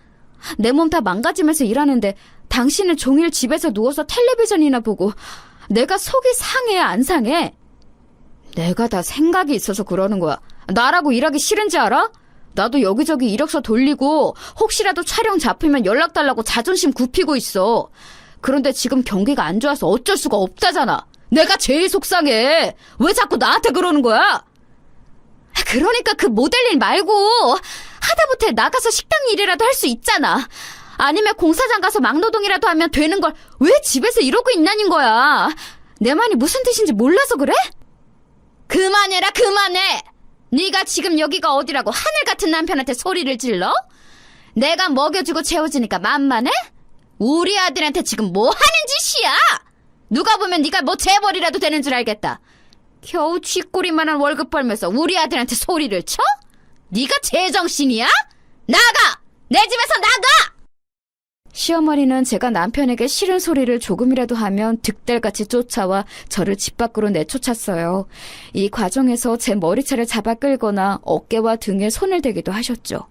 내 몸 다 망가지면서 일하는데 당신은 종일 집에서 누워서 텔레비전이나 보고 내가 속이 상해 안 상해? 내가 다 생각이 있어서 그러는 거야. 나라고 일하기 싫은지 알아? 나도 여기저기 이력서 돌리고 혹시라도 촬영 잡히면 연락 달라고 자존심 굽히고 있어. 그런데 지금 경기가 안 좋아서 어쩔 수가 없다잖아. 내가 제일 속상해. 왜 자꾸 나한테 그러는 거야? 그러니까 그 모델 일 말고 하다못해 나가서 식당 일이라도 할 수 있잖아. 아니면 공사장 가서 막노동이라도 하면 되는 걸 왜 집에서 이러고 있냐는 거야. 내 말이 무슨 뜻인지 몰라서 그래? 그만해라, 그만해. 네가 지금 여기가 어디라고 하늘 같은 남편한테 소리를 질러? 내가 먹여주고 채워주니까 만만해? 우리 아들한테 지금 뭐 하는 짓이야? 누가 보면 네가 뭐 재벌이라도 되는 줄 알겠다. 겨우 쥐꼬리만한 월급 벌면서 우리 아들한테 소리를 쳐? 네가 제정신이야? 나가! 내 집에서 나가! 시어머니는 제가 남편에게 싫은 소리를 조금이라도 하면 득달같이 쫓아와 저를 집 밖으로 내쫓았어요. 이 과정에서 제 머리채를 잡아 끌거나 어깨와 등에 손을 대기도 하셨죠.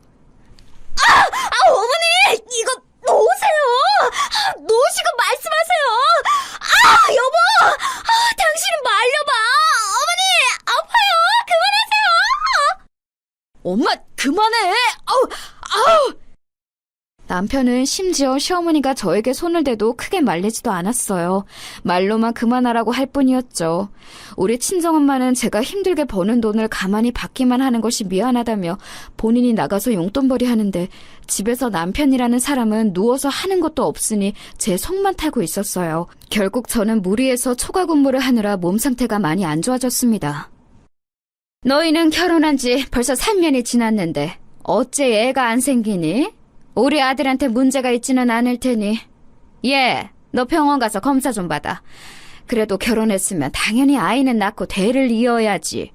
어머니! 이거 놓으세요! 놓으시고 말씀하세요! 여보! 당신은 말려봐! 어머니! 아파요! 그만하세요! 엄마, 그만해! 아우! 남편은 심지어 시어머니가 저에게 손을 대도 크게 말리지도 않았어요. 말로만 그만하라고 할 뿐이었죠. 우리 친정엄마는 제가 힘들게 버는 돈을 가만히 받기만 하는 것이 미안하다며 본인이 나가서 용돈벌이 하는데 집에서 남편이라는 사람은 누워서 하는 것도 없으니 제 속만 타고 있었어요. 결국 저는 무리해서 초과 근무를 하느라 몸 상태가 많이 안 좋아졌습니다. 너희는 결혼한 지 벌써 3년이 지났는데 어째 애가 안 생기니? 우리 아들한테 문제가 있지는 않을 테니. 너 병원 가서 검사 좀 받아. 그래도 결혼했으면 당연히 아이는 낳고 대를 이어야지.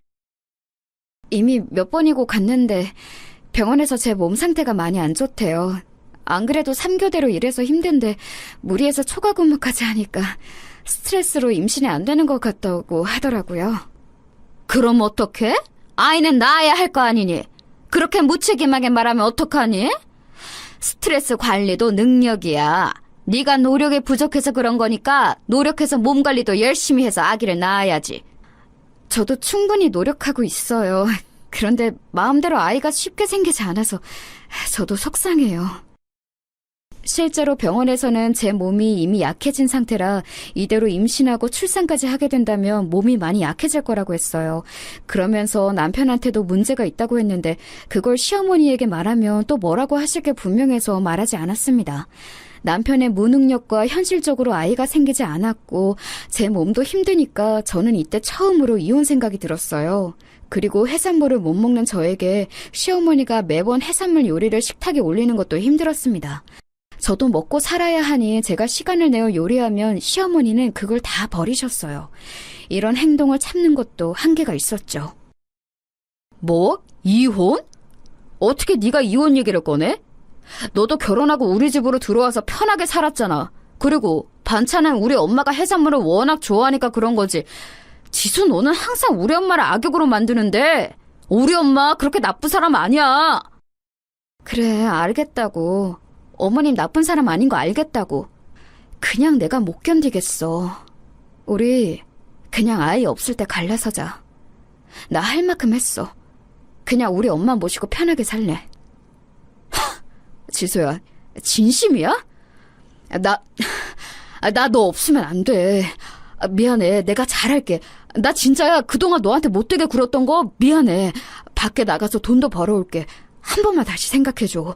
이미 몇 번이고 갔는데 병원에서 제 몸 상태가 많이 안 좋대요. 안 그래도 3교대로 일해서 힘든데 무리해서 초과 근무까지 하니까 스트레스로 임신이 안 되는 것 같다고 하더라고요. 그럼 어떡해? 아이는 낳아야 할 거 아니니? 그렇게 무책임하게 말하면 어떡하니? 스트레스 관리도 능력이야. 네가 노력이 부족해서 그런 거니까 노력해서 몸 관리도 열심히 해서 아기를 낳아야지. 저도 충분히 노력하고 있어요. 그런데 마음대로 아이가 쉽게 생기지 않아서 저도 속상해요. 실제로 병원에서는 제 몸이 이미 약해진 상태라 이대로 임신하고 출산까지 하게 된다면 몸이 많이 약해질 거라고 했어요. 그러면서 남편한테도 문제가 있다고 했는데 그걸 시어머니에게 말하면 또 뭐라고 하실 게 분명해서 말하지 않았습니다. 남편의 무능력과 현실적으로 아이가 생기지 않았고 제 몸도 힘드니까 저는 이때 처음으로 이혼 생각이 들었어요. 그리고 해산물을 못 먹는 저에게 시어머니가 매번 해산물 요리를 식탁에 올리는 것도 힘들었습니다. 저도 먹고 살아야 하니 제가 시간을 내어 요리하면 시어머니는 그걸 다 버리셨어요. 이런 행동을 참는 것도 한계가 있었죠. 뭐? 이혼? 어떻게 네가 이혼 얘기를 꺼내? 너도 결혼하고 우리 집으로 들어와서 편하게 살았잖아. 그리고 반찬은 우리 엄마가 해산물을 워낙 좋아하니까 그런 거지. 지수, 너는 항상 우리 엄마를 악역으로 만드는데 우리 엄마 그렇게 나쁜 사람 아니야. 그래, 알겠다고. 어머님 나쁜 사람 아닌 거 알겠다고. 그냥 내가 못 견디겠어. 우리 그냥 아이 없을 때 갈라서자. 나 할 만큼 했어. 그냥 우리 엄마 모시고 편하게 살래. 지수야, 진심이야? 나 너 없으면 안 돼. 미안해. 내가 잘할게. 나 진짜야. 그동안 너한테 못되게 굴었던 거 미안해. 밖에 나가서 돈도 벌어올게. 한 번만 다시 생각해줘.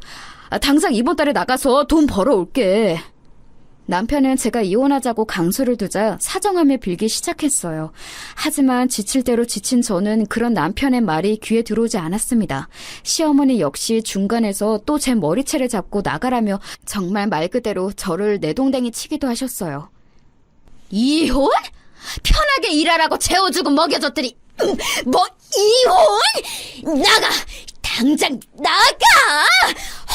당장 이번 달에 나가서 돈 벌어올게. 남편은 제가 이혼하자고 강수를 두자 사정함에 빌기 시작했어요. 하지만 지칠 대로 지친 저는 그런 남편의 말이 귀에 들어오지 않았습니다. 시어머니 역시 중간에서 또 제 머리채를 잡고 나가라며 정말 말 그대로 저를 내동댕이 치기도 하셨어요. 이혼? 편하게 일하라고 재워주고 먹여줬더니 뭐 이혼? 나가! 당장 나가!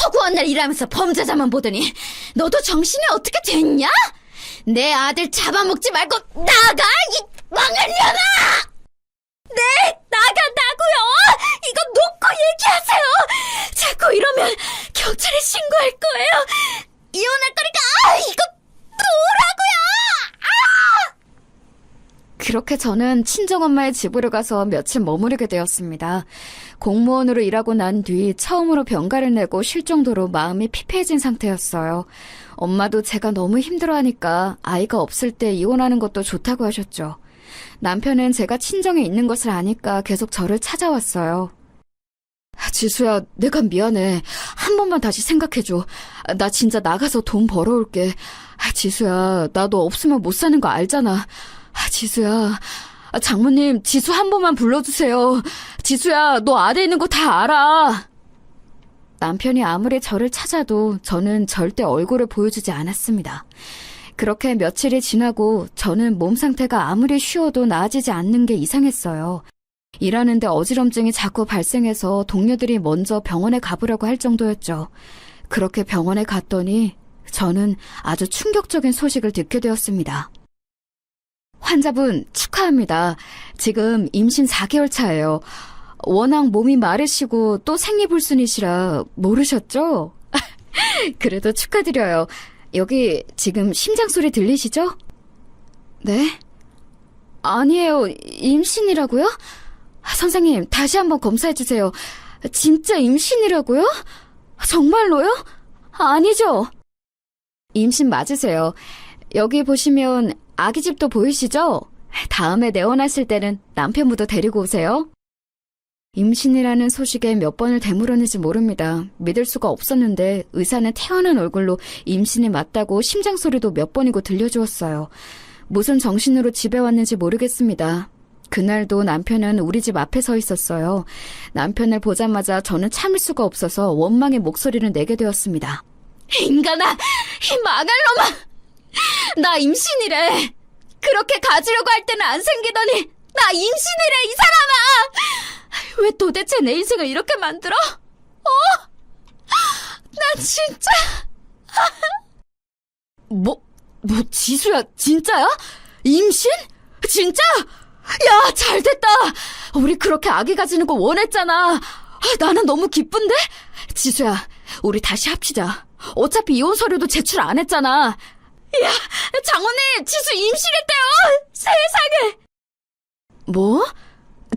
허구한 날 일하면서 범죄자만 보더니 너도 정신이 어떻게 됐냐? 내 아들 잡아먹지 말고 나가! 이 망할년아! 네, 나간다고요! 이거 놓고 얘기하세요! 자꾸 이러면 경찰에 신고할 거예요! 이혼할 거니까 이거 놓으라고요! 그렇게 저는 친정엄마의 집으로 가서 며칠 머무르게 되었습니다. 공무원으로 일하고 난 뒤 처음으로 병가를 내고 쉴 정도로 마음이 피폐해진 상태였어요. 엄마도 제가 너무 힘들어하니까 아이가 없을 때 이혼하는 것도 좋다고 하셨죠. 남편은 제가 친정에 있는 것을 아니까 계속 저를 찾아왔어요. 지수야, 내가 미안해. 한 번만 다시 생각해줘. 나 진짜 나가서 돈 벌어올게. 지수야, 나 너 없으면 못 사는 거 알잖아. 지수야, 장모님, 지수 한 번만 불러주세요. 지수야, 너 아래 있는 거 다 알아. 남편이 아무리 저를 찾아도 저는 절대 얼굴을 보여주지 않았습니다. 그렇게 며칠이 지나고 저는 몸 상태가 아무리 쉬어도 나아지지 않는 게 이상했어요. 일하는데 어지럼증이 자꾸 발생해서 동료들이 먼저 병원에 가보라고 할 정도였죠. 그렇게 병원에 갔더니 저는 아주 충격적인 소식을 듣게 되었습니다. 환자분 축하합니다. 지금 임신 4개월 차예요. 워낙 몸이 마르시고 또 생리불순이시라 모르셨죠? 그래도 축하드려요. 여기 지금 심장 소리 들리시죠? 네? 아니에요. 임신이라고요? 선생님, 다시 한번 검사해주세요. 진짜 임신이라고요? 정말로요? 아니죠? 임신 맞으세요. 여기 보시면 아기집도 보이시죠? 다음에 내원하실 때는 남편분도 데리고 오세요. 임신이라는 소식에 몇 번을 되물었는지 모릅니다. 믿을 수가 없었는데 의사는 태어난 얼굴로 임신이 맞다고 심장 소리도 몇 번이고 들려주었어요. 무슨 정신으로 집에 왔는지 모르겠습니다. 그날도 남편은 우리 집 앞에 서 있었어요. 남편을 보자마자 저는 참을 수가 없어서 원망의 목소리를 내게 되었습니다. 인간아! 이 망할 놈아! 나 임신이래. 그렇게 가지려고 할 때는 안 생기더니 나 임신이래, 이 사람아. 왜 도대체 내 인생을 이렇게 만들어? 나 진짜. 뭐 지수야, 진짜야? 임신? 진짜? 야, 잘됐다. 우리 그렇게 아기 가지는 거 원했잖아. 나는 너무 기쁜데? 지수야, 우리 다시 합치자. 어차피 이혼 서류도 제출 안 했잖아. 야, 장모님, 지수 임신했대요. 세상에. 뭐?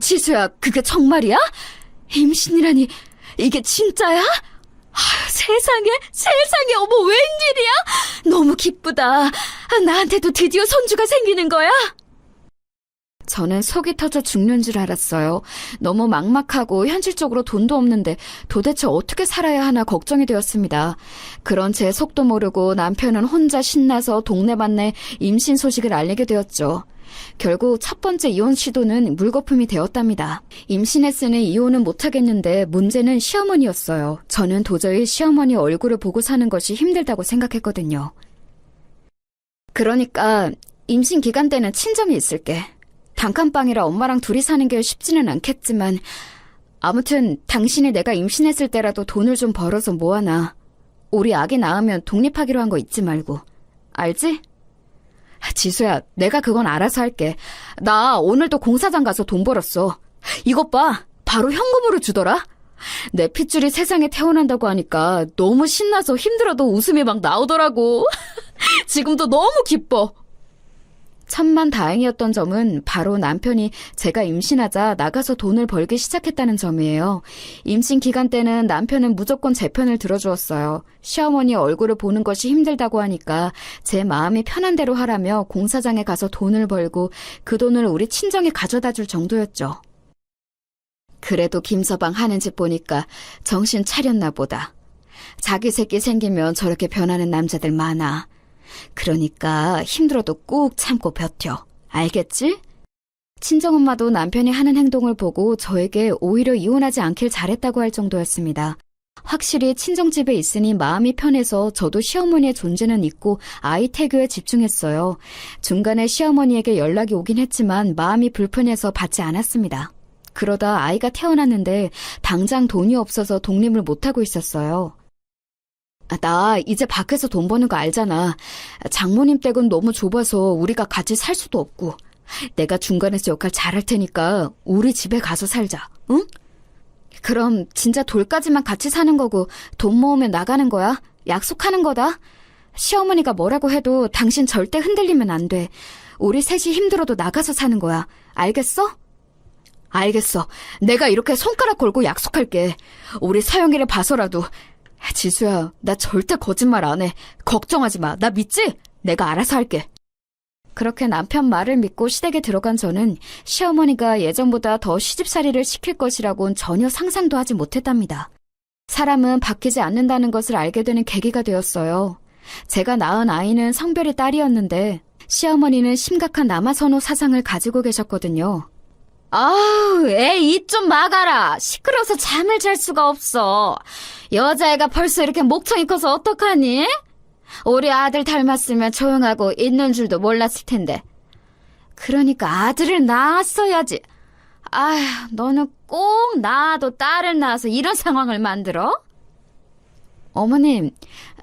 지수야, 그게 정말이야? 임신이라니, 이게 진짜야? 세상에, 어머, 웬일이야? 너무 기쁘다. 나한테도 드디어 손주가 생기는 거야? 저는 속이 터져 죽는 줄 알았어요. 너무 막막하고 현실적으로 돈도 없는데 도대체 어떻게 살아야 하나 걱정이 되었습니다. 그런 제 속도 모르고 남편은 혼자 신나서 동네방네 임신 소식을 알리게 되었죠. 결국 첫 번째 이혼 시도는 물거품이 되었답니다. 임신했으니 이혼은 못하겠는데 문제는 시어머니였어요. 저는 도저히 시어머니 얼굴을 보고 사는 것이 힘들다고 생각했거든요. 그러니까 임신 기간 때는 친정에 있을게. 단칸방이라 엄마랑 둘이 사는 게 쉽지는 않겠지만 아무튼 당신이 내가 임신했을 때라도 돈을 좀 벌어서 모아놔. 우리 아기 낳으면 독립하기로 한 거 잊지 말고. 알지? 지수야, 내가 그건 알아서 할게. 나 오늘도 공사장 가서 돈 벌었어. 이것 봐. 바로 현금으로 주더라. 내 핏줄이 세상에 태어난다고 하니까 너무 신나서 힘들어도 웃음이 막 나오더라고. 지금도 너무 기뻐. 천만 다행이었던 점은 바로 남편이 제가 임신하자 나가서 돈을 벌기 시작했다는 점이에요. 임신 기간 때는 남편은 무조건 제 편을 들어주었어요. 시어머니 얼굴을 보는 것이 힘들다고 하니까 제 마음이 편한 대로 하라며 공사장에 가서 돈을 벌고 그 돈을 우리 친정에 가져다 줄 정도였죠. 그래도 김서방 하는 짓 보니까 정신 차렸나 보다. 자기 새끼 생기면 저렇게 변하는 남자들 많아. 그러니까 힘들어도 꾹 참고 버텨. 알겠지? 친정엄마도 남편이 하는 행동을 보고 저에게 오히려 이혼하지 않길 잘했다고 할 정도였습니다. 확실히 친정집에 있으니 마음이 편해서 저도 시어머니의 존재는 잊고 아이 태교에 집중했어요. 중간에 시어머니에게 연락이 오긴 했지만 마음이 불편해서 받지 않았습니다. 그러다 아이가 태어났는데 당장 돈이 없어서 독립을 못하고 있었어요. 나 이제 밖에서 돈 버는 거 알잖아. 장모님 댁은 너무 좁아서 우리가 같이 살 수도 없고. 내가 중간에서 역할 잘할 테니까 우리 집에 가서 살자. 응? 그럼 진짜 돌까지만 같이 사는 거고 돈 모으면 나가는 거야? 약속하는 거다. 시어머니가 뭐라고 해도 당신 절대 흔들리면 안 돼. 우리 셋이 힘들어도 나가서 사는 거야. 알겠어? 알겠어. 내가 이렇게 손가락 걸고 약속할게. 우리 서영이를 봐서라도. 지수야, 나 절대 거짓말 안 해. 걱정하지 마. 나 믿지? 내가 알아서 할게. 그렇게 남편 말을 믿고 시댁에 들어간 저는 시어머니가 예전보다 더 시집살이를 시킬 것이라고는 전혀 상상도 하지 못했답니다. 사람은 바뀌지 않는다는 것을 알게 되는 계기가 되었어요. 제가 낳은 아이는 성별이 딸이었는데 시어머니는 심각한 남아선호 사상을 가지고 계셨거든요. 아우, 애 입 좀 막아라. 시끄러워서 잠을 잘 수가 없어. 여자애가 벌써 이렇게 목청이 커서 어떡하니? 우리 아들 닮았으면 조용하고 있는 줄도 몰랐을 텐데. 그러니까 아들을 낳았어야지. 아휴, 너는 꼭 낳아도 딸을 낳아서 이런 상황을 만들어? 어머님,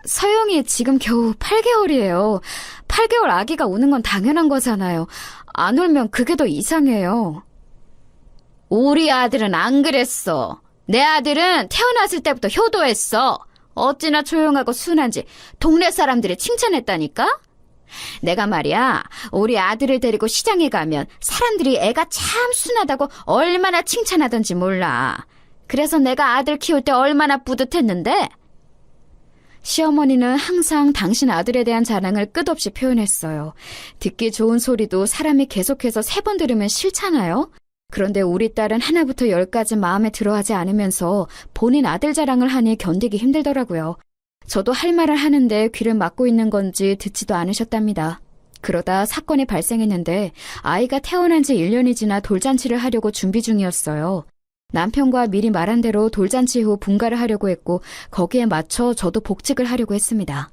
서영이 지금 겨우 8개월이에요. 8개월 아기가 우는 건 당연한 거잖아요. 안 울면 그게 더 이상해요. 우리 아들은 안 그랬어. 내 아들은 태어났을 때부터 효도했어. 어찌나 조용하고 순한지 동네 사람들이 칭찬했다니까? 내가 말이야, 우리 아들을 데리고 시장에 가면 사람들이 애가 참 순하다고 얼마나 칭찬하던지 몰라. 그래서 내가 아들 키울 때 얼마나 뿌듯했는데? 시어머니는 항상 당신 아들에 대한 자랑을 끝없이 표현했어요. 듣기 좋은 소리도 사람이 계속해서 3번 들으면 싫잖아요? 그런데 우리 딸은 하나부터 10까지 마음에 들어하지 않으면서 본인 아들 자랑을 하니 견디기 힘들더라고요. 저도 할 말을 하는데 귀를 막고 있는 건지 듣지도 않으셨답니다. 그러다 사건이 발생했는데 아이가 태어난 지 1년이 지나 돌잔치를 하려고 준비 중이었어요. 남편과 미리 말한 대로 돌잔치 후 분가를 하려고 했고 거기에 맞춰 저도 복직을 하려고 했습니다.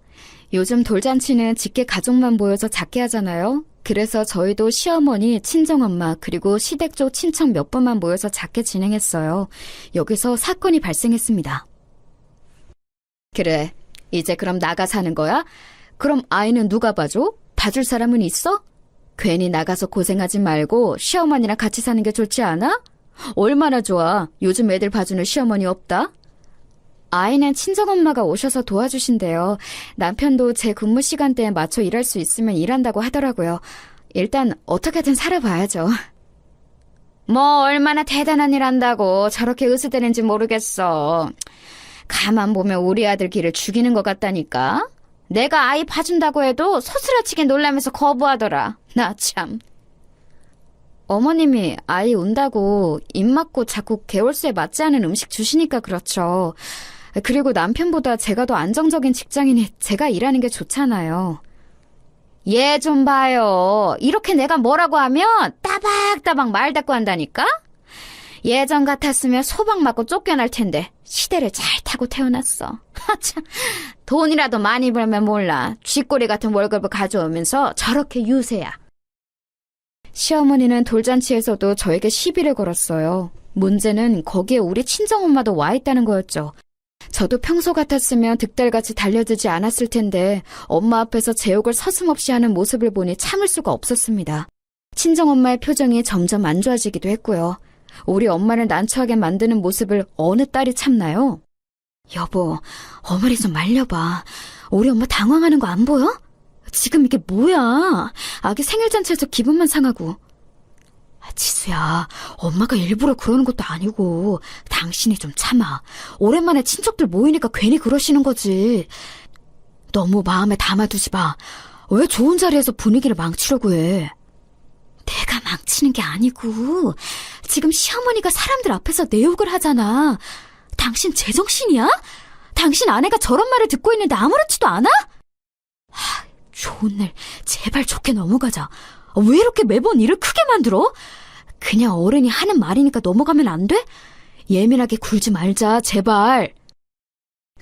요즘 돌잔치는 직계 가족만 모여서 작게 하잖아요. 그래서 저희도 시어머니, 친정엄마, 그리고 시댁 쪽 친척 몇 분만 모여서 작게 진행했어요. 여기서 사건이 발생했습니다. 그래, 이제 그럼 나가 사는 거야? 그럼 아이는 누가 봐줘? 봐줄 사람은 있어? 괜히 나가서 고생하지 말고 시어머니랑 같이 사는 게 좋지 않아? 얼마나 좋아. 요즘 애들 봐주는 시어머니 없다? 아이는 친정엄마가 오셔서 도와주신대요. 남편도 제 근무 시간대에 맞춰 일할 수 있으면 일한다고 하더라고요. 일단 어떻게든 살아봐야죠. 뭐 얼마나 대단한 일 한다고 저렇게 으스대는지 모르겠어. 가만 보면 우리 아들 길을 죽이는 것 같다니까. 내가 아이 봐준다고 해도 소스라치게 놀라면서 거부하더라. 나 참. 어머님이 아이 운다고 입 맞고 자꾸 개월수에 맞지 않은 음식 주시니까 그렇죠. 그리고 남편보다 제가 더 안정적인 직장이니 제가 일하는 게 좋잖아요. 얘 좀 봐요. 이렇게 내가 뭐라고 하면 따박따박 말대꾸 한다니까? 예전 같았으면 소방 맞고 쫓겨날 텐데 시대를 잘 타고 태어났어. 참, 돈이라도 많이 벌면 몰라. 쥐꼬리 같은 월급을 가져오면서 저렇게 유세야. 시어머니는 돌잔치에서도 저에게 시비를 걸었어요. 문제는 거기에 우리 친정엄마도 와 있다는 거였죠. 저도 평소 같았으면 득달같이 달려들지 않았을 텐데 엄마 앞에서 제 욕을 서슴없이 하는 모습을 보니 참을 수가 없었습니다. 친정엄마의 표정이 점점 안 좋아지기도 했고요. 우리 엄마를 난처하게 만드는 모습을 어느 딸이 참나요? 여보, 어머니 좀 말려봐. 우리 엄마 당황하는 거 안 보여? 지금 이게 뭐야? 아기 생일잔치에서 기분만 상하고. 지수야, 엄마가 일부러 그러는 것도 아니고 당신이 좀 참아. 오랜만에 친척들 모이니까 괜히 그러시는 거지. 너무 마음에 담아두지 마. 왜 좋은 자리에서 분위기를 망치려고 해? 내가 망치는 게 아니고 지금 시어머니가 사람들 앞에서 내 욕을 하잖아. 당신 제정신이야? 당신 아내가 저런 말을 듣고 있는데 아무렇지도 않아? 좋은 날 제발 좋게 넘어가자. 왜 이렇게 매번 일을 크게 만들어? 그냥 어른이 하는 말이니까 넘어가면 안 돼? 예민하게 굴지 말자, 제발.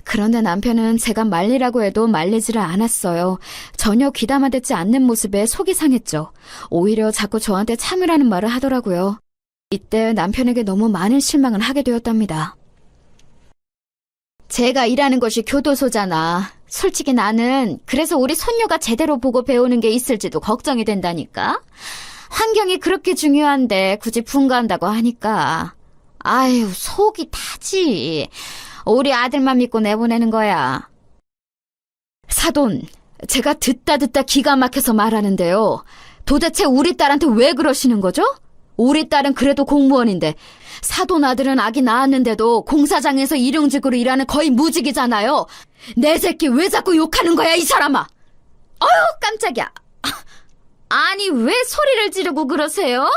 그런데 남편은 제가 말리라고 해도 말리지를 않았어요. 전혀 귀담아 듣지 않는 모습에 속이 상했죠. 오히려 자꾸 저한테 참으라는 말을 하더라고요. 이때 남편에게 너무 많은 실망을 하게 되었답니다. 제가 일하는 곳이 교도소잖아. 솔직히 나는 그래서 우리 손녀가 제대로 보고 배우는 게 있을지도 걱정이 된다니까. 환경이 그렇게 중요한데 굳이 분가한다고 하니까. 아유, 속이 타지. 우리 아들만 믿고 내보내는 거야. 사돈, 제가 듣다 기가 막혀서 말하는데요. 도대체 우리 딸한테 왜 그러시는 거죠? 우리 딸은 그래도 공무원인데 사돈 아들은 아기 낳았는데도 공사장에서 일용직으로 일하는 거의 무직이잖아요. 내 새끼 왜 자꾸 욕하는 거야, 이 사람아? 어휴, 깜짝이야. 아니, 왜 소리를 지르고 그러세요?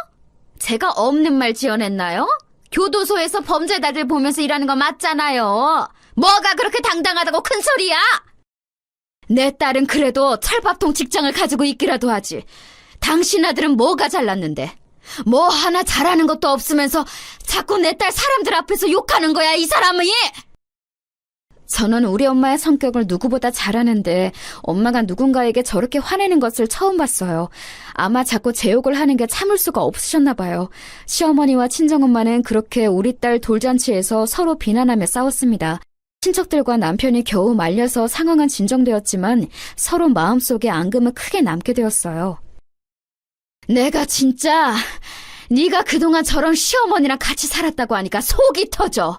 제가 없는 말 지어냈나요? 교도소에서 범죄자들 보면서 일하는 거 맞잖아요. 뭐가 그렇게 당당하다고 큰 소리야? 내 딸은 그래도 철밥통 직장을 가지고 있기라도 하지. 당신 아들은 뭐가 잘났는데? 뭐 하나 잘하는 것도 없으면서 자꾸 내 딸 사람들 앞에서 욕하는 거야, 이 사람이! 저는 우리 엄마의 성격을 누구보다 잘 아는데 엄마가 누군가에게 저렇게 화내는 것을 처음 봤어요. 아마 자꾸 제 욕을 하는 게 참을 수가 없으셨나 봐요. 시어머니와 친정엄마는 그렇게 우리 딸 돌잔치에서 서로 비난하며 싸웠습니다. 친척들과 남편이 겨우 말려서 상황은 진정되었지만 서로 마음속에 앙금은 크게 남게 되었어요. 내가 진짜 네가 그동안 저런 시어머니랑 같이 살았다고 하니까 속이 터져.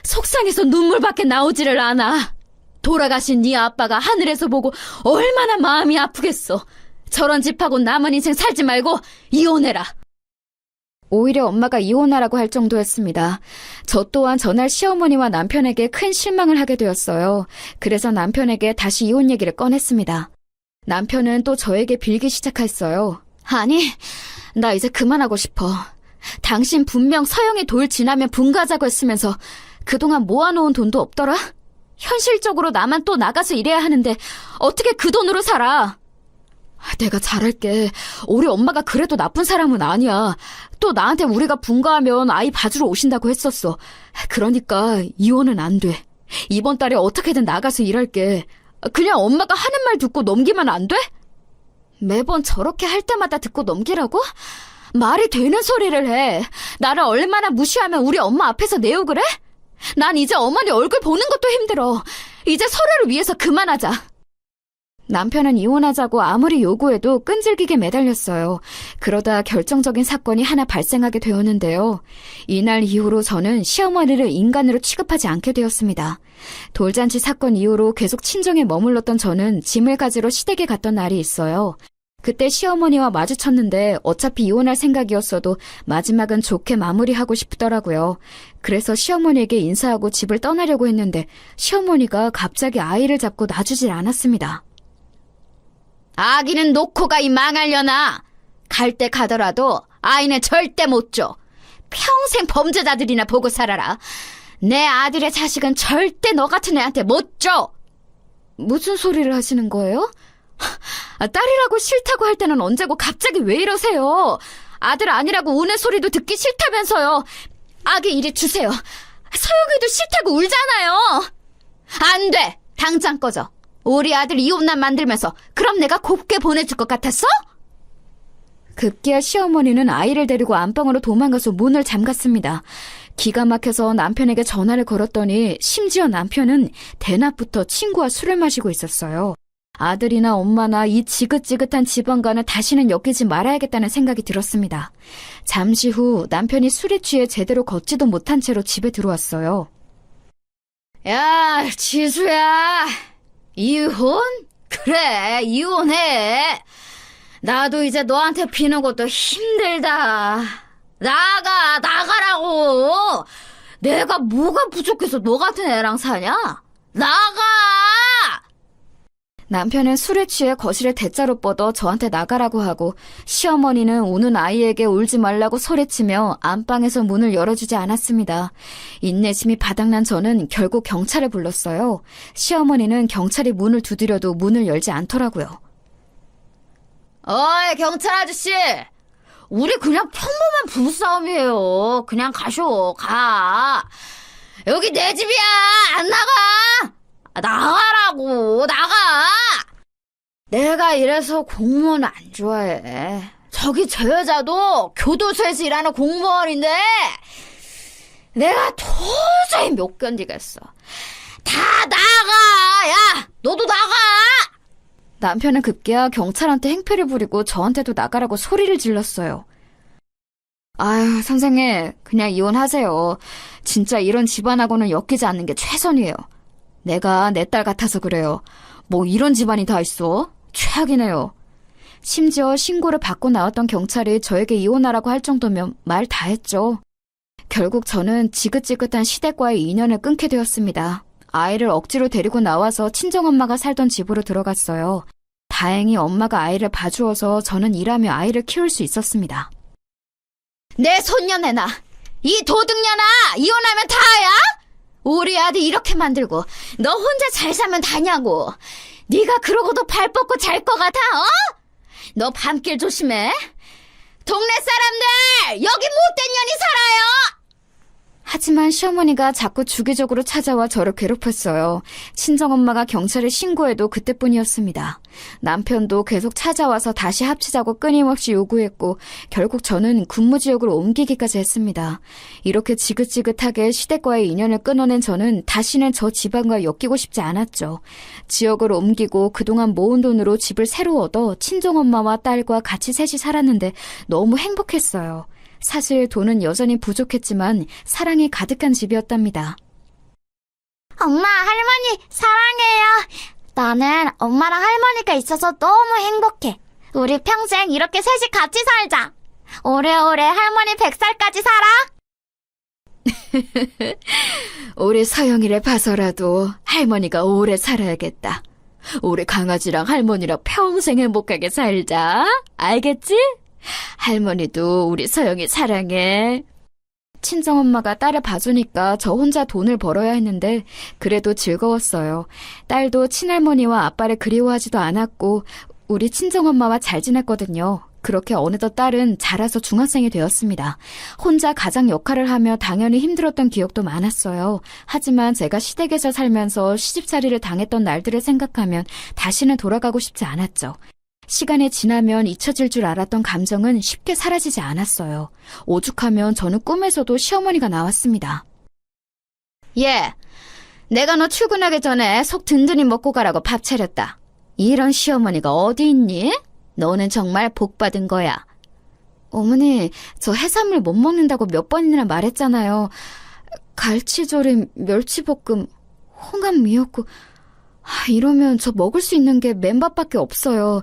속상해서 눈물밖에 나오지를 않아. 돌아가신 네 아빠가 하늘에서 보고 얼마나 마음이 아프겠어. 저런 집하고 남은 인생 살지 말고 이혼해라. 오히려 엄마가 이혼하라고 할 정도였습니다. 저 또한 전날 시어머니와 남편에게 큰 실망을 하게 되었어요. 그래서 남편에게 다시 이혼 얘기를 꺼냈습니다. 남편은 또 저에게 빌기 시작했어요. 아니, 나 이제 그만하고 싶어. 당신 분명 서영이 돌 지나면 분가자고 했으면서 그동안 모아놓은 돈도 없더라? 현실적으로 나만 또 나가서 일해야 하는데 어떻게 그 돈으로 살아? 내가 잘할게. 우리 엄마가 그래도 나쁜 사람은 아니야. 또 나한테 우리가 분가하면 아이 봐주러 오신다고 했었어. 그러니까 이혼은 안 돼. 이번 달에 어떻게든 나가서 일할게. 그냥 엄마가 하는 말 듣고 넘기면 안 돼? 매번 저렇게 할 때마다 듣고 넘기라고? 말이 되는 소리를 해. 나를 얼마나 무시하면 우리 엄마 앞에서 내 욕을 해? 난 이제 어머니 얼굴 보는 것도 힘들어. 이제 서로를 위해서 그만하자. 남편은 이혼하자고 아무리 요구해도 끈질기게 매달렸어요. 그러다 결정적인 사건이 하나 발생하게 되었는데요. 이날 이후로 저는 시어머니를 인간으로 취급하지 않게 되었습니다. 돌잔치 사건 이후로 계속 친정에 머물렀던 저는 짐을 가지러 시댁에 갔던 날이 있어요. 그때 시어머니와 마주쳤는데 어차피 이혼할 생각이었어도 마지막은 좋게 마무리하고 싶더라고요. 그래서 시어머니에게 인사하고 집을 떠나려고 했는데 시어머니가 갑자기 아이를 잡고 놔주질 않았습니다. 아기는 놓고 가, 이 망하려나. 갈 때 가더라도 아이는 절대 못 줘. 평생 범죄자들이나 보고 살아라. 내 아들의 자식은 절대 너 같은 애한테 못 줘. 무슨 소리를 하시는 거예요? 딸이라고 싫다고 할 때는 언제고 갑자기 왜 이러세요? 아들 아니라고 우는 소리도 듣기 싫다면서요. 아기 이리 주세요. 서영이도 싫다고 울잖아요. 안 돼. 당장 꺼져. 우리 아들 이혼난 만들면서 그럼 내가 곱게 보내줄 것 같았어? 급기야 시어머니는 아이를 데리고 안방으로 도망가서 문을 잠갔습니다. 기가 막혀서 남편에게 전화를 걸었더니 심지어 남편은 대낮부터 친구와 술을 마시고 있었어요. 아들이나 엄마나 이 지긋지긋한 집안과는 다시는 엮이지 말아야겠다는 생각이 들었습니다. 잠시 후 남편이 술에 취해 제대로 걷지도 못한 채로 집에 들어왔어요. 야, 지수야. 이혼? 그래, 이혼해. 나도 이제 너한테 피는 것도 힘들다. 나가라고. 내가 뭐가 부족해서 너 같은 애랑 사냐? 나가! 남편은 술에 취해 거실에 대자로 뻗어 저한테 나가라고 하고 시어머니는 우는 아이에게 울지 말라고 소리치며 안방에서 문을 열어주지 않았습니다. 인내심이 바닥난 저는 결국 경찰을 불렀어요. 시어머니는 경찰이 문을 두드려도 문을 열지 않더라고요. 어이, 경찰 아저씨! 우리 그냥 평범한 부부싸움이에요. 그냥 가쇼, 가. 여기 내 집이야! 안 나가! 나가라고, 나가! 내가 이래서 공무원 안 좋아해. 저기 저 여자도 교도소에서 일하는 공무원인데 내가 도저히 못 견디겠어. 다 나가! 야, 너도 나가! 남편은 급기야 경찰한테 행패를 부리고 저한테도 나가라고 소리를 질렀어요. 아유, 선생님, 그냥 이혼하세요. 진짜 이런 집안하고는 엮이지 않는 게 최선이에요. 내가 내 딸 같아서 그래요. 뭐 이런 집안이 다 있어? 최악이네요. 심지어 신고를 받고 나왔던 경찰이 저에게 이혼하라고 할 정도면 말 다 했죠. 결국 저는 지긋지긋한 시댁과의 인연을 끊게 되었습니다. 아이를 억지로 데리고 나와서 친정엄마가 살던 집으로 들어갔어요. 다행히 엄마가 아이를 봐주어서 저는 일하며 아이를 키울 수 있었습니다. 내 손녀내나, 이 도둑년아, 이혼하면 다야? 우리 아들 이렇게 만들고 너 혼자 잘 살면 다냐고. 네가 그러고도 발 뻗고 잘 것 같아, 어? 너 밤길 조심해. 동네 사람들, 여기 못된 년이 살아요. 하지만 시어머니가 자꾸 주기적으로 찾아와 저를 괴롭혔어요. 친정엄마가 경찰에 신고해도 그때뿐이었습니다. 남편도 계속 찾아와서 다시 합치자고 끊임없이 요구했고 결국 저는 근무지역으로 옮기기까지 했습니다. 이렇게 지긋지긋하게 시댁과의 인연을 끊어낸 저는 다시는 저 집안과 엮이고 싶지 않았죠. 지역을 옮기고 그동안 모은 돈으로 집을 새로 얻어 친정엄마와 딸과 같이 셋이 살았는데 너무 행복했어요. 사실 돈은 여전히 부족했지만 사랑이 가득한 집이었답니다. 엄마, 할머니, 사랑해요. 나는 엄마랑 할머니가 있어서 너무 행복해. 우리 평생 이렇게 셋이 같이 살자. 오래오래 할머니 100살까지 살아. 우리 서영이를 봐서라도 할머니가 오래 살아야겠다. 우리 강아지랑 할머니랑 평생 행복하게 살자. 알겠지? 할머니도 우리 서영이 사랑해. 친정엄마가 딸을 봐주니까 저 혼자 돈을 벌어야 했는데 그래도 즐거웠어요. 딸도 친할머니와 아빠를 그리워하지도 않았고 우리 친정엄마와 잘 지냈거든요. 그렇게 어느덧 딸은 자라서 중학생이 되었습니다. 혼자 가장 역할을 하며 당연히 힘들었던 기억도 많았어요. 하지만 제가 시댁에서 살면서 시집살이를 당했던 날들을 생각하면 다시는 돌아가고 싶지 않았죠. 시간이 지나면 잊혀질 줄 알았던 감정은 쉽게 사라지지 않았어요. 오죽하면 저는 꿈에서도 시어머니가 나왔습니다. 얘, 내가 너 출근하기 전에 속 든든히 먹고 가라고 밥 차렸다. 이런 시어머니가 어디 있니? 너는 정말 복 받은 거야. 어머니, 저 해산물 못 먹는다고 몇 번이나 말했잖아요. 갈치조림, 멸치볶음, 홍합 미역국. 이러면 저 먹을 수 있는 게 맨밥밖에 없어요.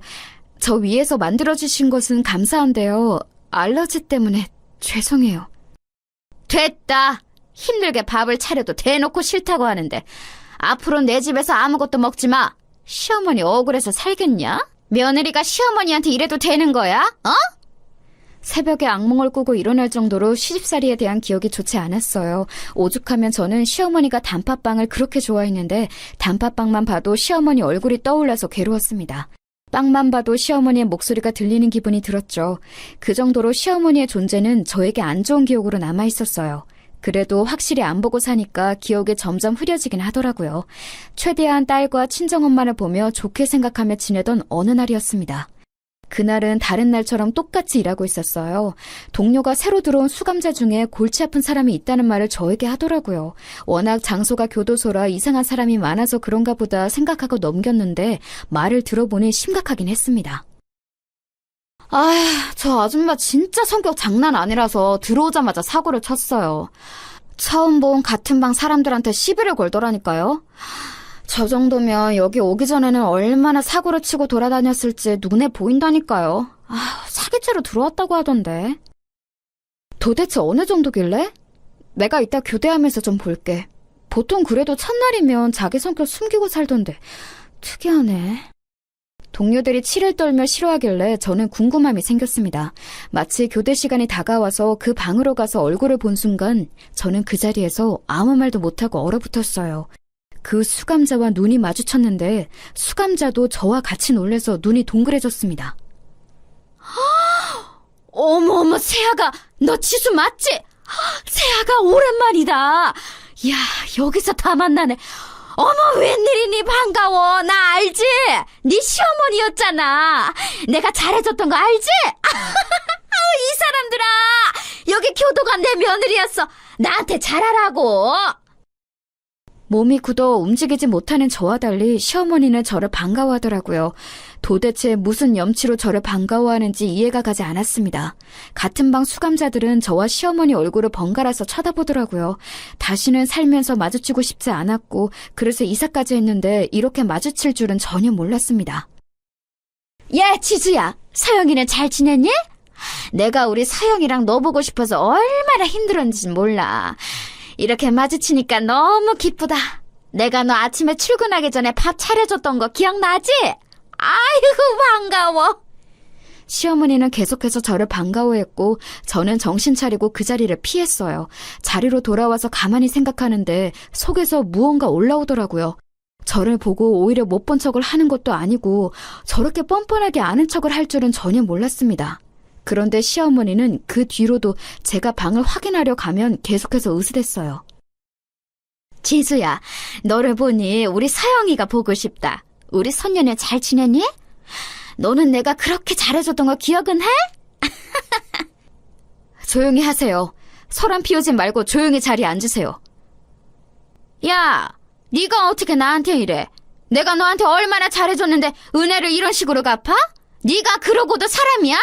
저 위에서 만들어주신 것은 감사한데요. 알러지 때문에 죄송해요. 됐다. 힘들게 밥을 차려도 대놓고 싫다고 하는데 앞으로 내 집에서 아무것도 먹지 마. 시어머니 억울해서 살겠냐? 며느리가 시어머니한테 이래도 되는 거야? 어? 새벽에 악몽을 꾸고 일어날 정도로 시집살이에 대한 기억이 좋지 않았어요. 오죽하면 저는 시어머니가 단팥빵을 그렇게 좋아했는데 단팥빵만 봐도 시어머니 얼굴이 떠올라서 괴로웠습니다. 빵만 봐도 시어머니의 목소리가 들리는 기분이 들었죠. 그 정도로 시어머니의 존재는 저에게 안 좋은 기억으로 남아있었어요. 그래도 확실히 안 보고 사니까 기억이 점점 흐려지긴 하더라고요. 최대한 딸과 친정엄마를 보며 좋게 생각하며 지내던 어느 날이었습니다. 그날은 다른 날처럼 똑같이 일하고 있었어요. 동료가 새로 들어온 수감자 중에 골치 아픈 사람이 있다는 말을 저에게 하더라고요. 워낙 장소가 교도소라 이상한 사람이 많아서 그런가 보다 생각하고 넘겼는데 말을 들어보니 심각하긴 했습니다. 저 아줌마 진짜 성격 장난 아니라서 들어오자마자 사고를 쳤어요. 처음 본 같은 방 사람들한테 시비를 걸더라니까요. 저 정도면 여기 오기 전에는 얼마나 사고를 치고 돌아다녔을지 눈에 보인다니까요. 사기죄로 들어왔다고 하던데. 도대체 어느 정도길래? 내가 이따 교대하면서 좀 볼게. 보통 그래도 첫날이면 자기 성격 숨기고 살던데 특이하네. 동료들이 치를 떨며 싫어하길래 저는 궁금함이 생겼습니다. 마치 교대 시간이 다가와서 그 방으로 가서 얼굴을 본 순간 저는 그 자리에서 아무 말도 못하고 얼어붙었어요. 그 수감자와 눈이 마주쳤는데 수감자도 저와 같이 놀라서 눈이 동그래졌습니다. 어머, 세아가, 너 지수 맞지? 세아가 오랜만이다. 야, 여기서 다 만나네. 어머, 웬일이니, 반가워. 나 알지? 네 시어머니였잖아. 내가 잘해줬던 거 알지? 이 사람들아, 여기 교도관 내 며느리였어. 나한테 잘하라고. 몸이 굳어 움직이지 못하는 저와 달리 시어머니는 저를 반가워하더라고요. 도대체 무슨 염치로 저를 반가워하는지 이해가 가지 않았습니다. 같은 방 수감자들은 저와 시어머니 얼굴을 번갈아서 쳐다보더라고요. 다시는 살면서 마주치고 싶지 않았고 그래서 이사까지 했는데 이렇게 마주칠 줄은 전혀 몰랐습니다. 야, 지수야, 서영이는 잘 지냈니? 내가 우리 서영이랑 너 보고 싶어서 얼마나 힘들었는지 몰라. 이렇게 마주치니까 너무 기쁘다. 내가 너 아침에 출근하기 전에 밥 차려줬던 거 기억나지? 아이고, 반가워. 시어머니는 계속해서 저를 반가워했고 저는 정신 차리고 그 자리를 피했어요. 자리로 돌아와서 가만히 생각하는데 속에서 무언가 올라오더라고요. 저를 보고 오히려 못 본 척을 하는 것도 아니고 저렇게 뻔뻔하게 아는 척을 할 줄은 전혀 몰랐습니다. 그런데 시어머니는 그 뒤로도 제가 방을 확인하려 가면 계속해서 으스댔어요. 지수야, 너를 보니 우리 서영이가 보고 싶다. 우리 손녀는 잘 지냈니? 너는 내가 그렇게 잘해줬던 거 기억은 해? 조용히 하세요. 소란 피우지 말고 조용히 자리에 앉으세요. 야, 네가 어떻게 나한테 이래? 내가 너한테 얼마나 잘해줬는데 은혜를 이런 식으로 갚아? 네가 그러고도 사람이야?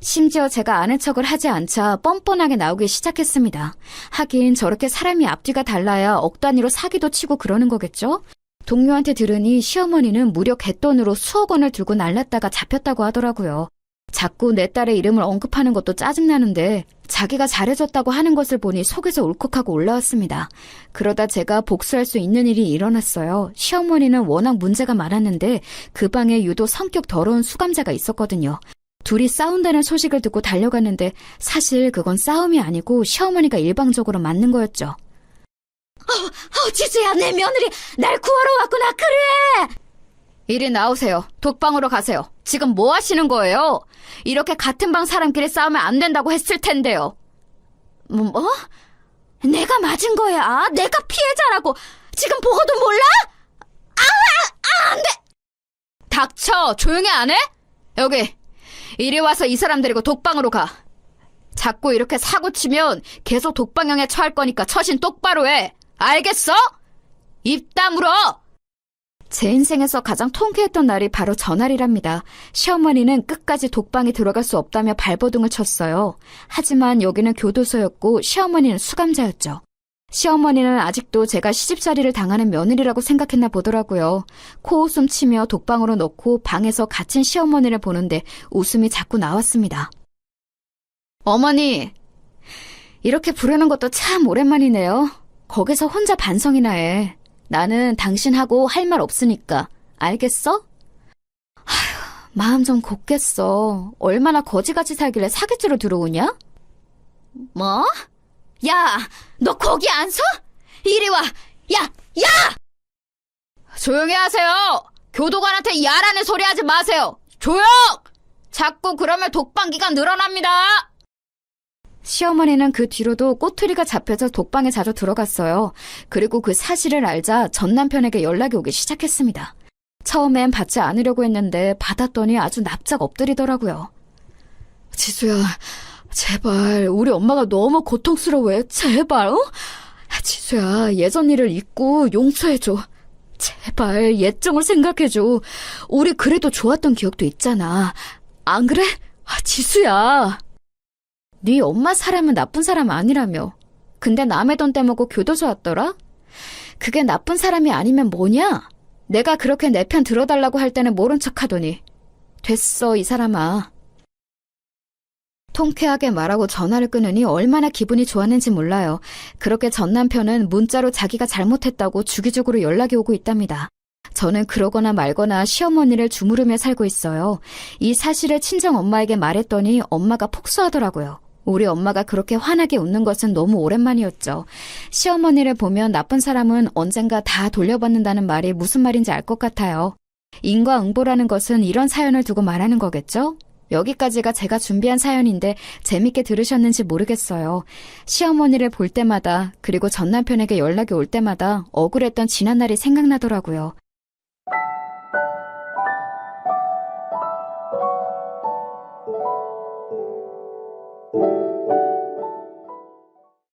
심지어 제가 아는 척을 하지 않자 뻔뻔하게 나오기 시작했습니다. 하긴 저렇게 사람이 앞뒤가 달라야 억 단위로 사기도 치고 그러는 거겠죠? 동료한테 들으니 시어머니는 무려 갯돈으로 수억 원을 들고 날랐다가 잡혔다고 하더라고요. 자꾸 내 딸의 이름을 언급하는 것도 짜증나는데 자기가 잘해줬다고 하는 것을 보니 속에서 울컥하고 올라왔습니다. 그러다 제가 복수할 수 있는 일이 일어났어요. 시어머니는 워낙 문제가 많았는데 그 방에 유독 성격 더러운 수감자가 있었거든요. 둘이 싸운다는 소식을 듣고 달려갔는데 사실 그건 싸움이 아니고 시어머니가 일방적으로 맞는 거였죠. 지수야, 내 며느리 날 구하러 왔구나. 그래. 이리 나오세요. 독방으로 가세요. 지금 뭐 하시는 거예요? 이렇게 같은 방 사람끼리 싸우면 안 된다고 했을 텐데요. 뭐? 내가 맞은 거야. 내가 피해자라고. 지금 보고도 몰라? 안 돼. 닥쳐. 조용히 안 해? 여기. 이리 와서 이 사람 데리고 독방으로 가. 자꾸 이렇게 사고치면 계속 독방형에 처할 거니까 처신 똑바로 해. 알겠어? 입 다물어. 제 인생에서 가장 통쾌했던 날이 바로 전날이랍니다. 시어머니는 끝까지 독방에 들어갈 수 없다며 발버둥을 쳤어요. 하지만 여기는 교도소였고 시어머니는 수감자였죠. 시어머니는 아직도 제가 시집살이를 당하는 며느리라고 생각했나 보더라고요. 코웃음 치며 독방으로 넣고 방에서 갇힌 시어머니를 보는데 웃음이 자꾸 나왔습니다. 어머니, 이렇게 부르는 것도 참 오랜만이네요. 거기서 혼자 반성이나 해. 나는 당신하고 할 말 없으니까. 알겠어? 아휴, 마음 좀 곱겠어. 얼마나 거지같이 살길래 사기죄로 들어오냐? 뭐? 야, 너 거기 안 서? 이리 와. 야! 조용히 하세요. 교도관한테 야라는 소리 하지 마세요. 조용! 자꾸 그러면 독방기가 늘어납니다. 시어머니는 그 뒤로도 꼬투리가 잡혀서 독방에 자주 들어갔어요. 그리고 그 사실을 알자 전 남편에게 연락이 오기 시작했습니다. 처음엔 받지 않으려고 했는데 받았더니 아주 납작 엎드리더라고요. 지수야, 제발 우리 엄마가 너무 고통스러워해. 제발, 어? 지수야, 예전 일을 잊고 용서해줘. 제발 예정을 생각해줘. 우리 그래도 좋았던 기억도 있잖아. 안 그래? 지수야. 네 엄마 사람은 나쁜 사람 아니라며. 근데 남의 돈 떼먹고 교도소 왔더라? 그게 나쁜 사람이 아니면 뭐냐? 내가 그렇게 내 편 들어달라고 할 때는 모른 척하더니. 됐어, 이 사람아. 통쾌하게 말하고 전화를 끊으니 얼마나 기분이 좋았는지 몰라요. 그렇게 전 남편은 문자로 자기가 잘못했다고 주기적으로 연락이 오고 있답니다. 저는 그러거나 말거나 시어머니를 주무르며 살고 있어요. 이 사실을 친정엄마에게 말했더니 엄마가 폭소하더라고요. 우리 엄마가 그렇게 환하게 웃는 것은 너무 오랜만이었죠. 시어머니를 보면 나쁜 사람은 언젠가 다 돌려받는다는 말이 무슨 말인지 알 것 같아요. 인과응보라는 것은 이런 사연을 두고 말하는 거겠죠? 여기까지가 제가 준비한 사연인데 재밌게 들으셨는지 모르겠어요. 시어머니를 볼 때마다 그리고 전 남편에게 연락이 올 때마다 억울했던 지난 날이 생각나더라고요.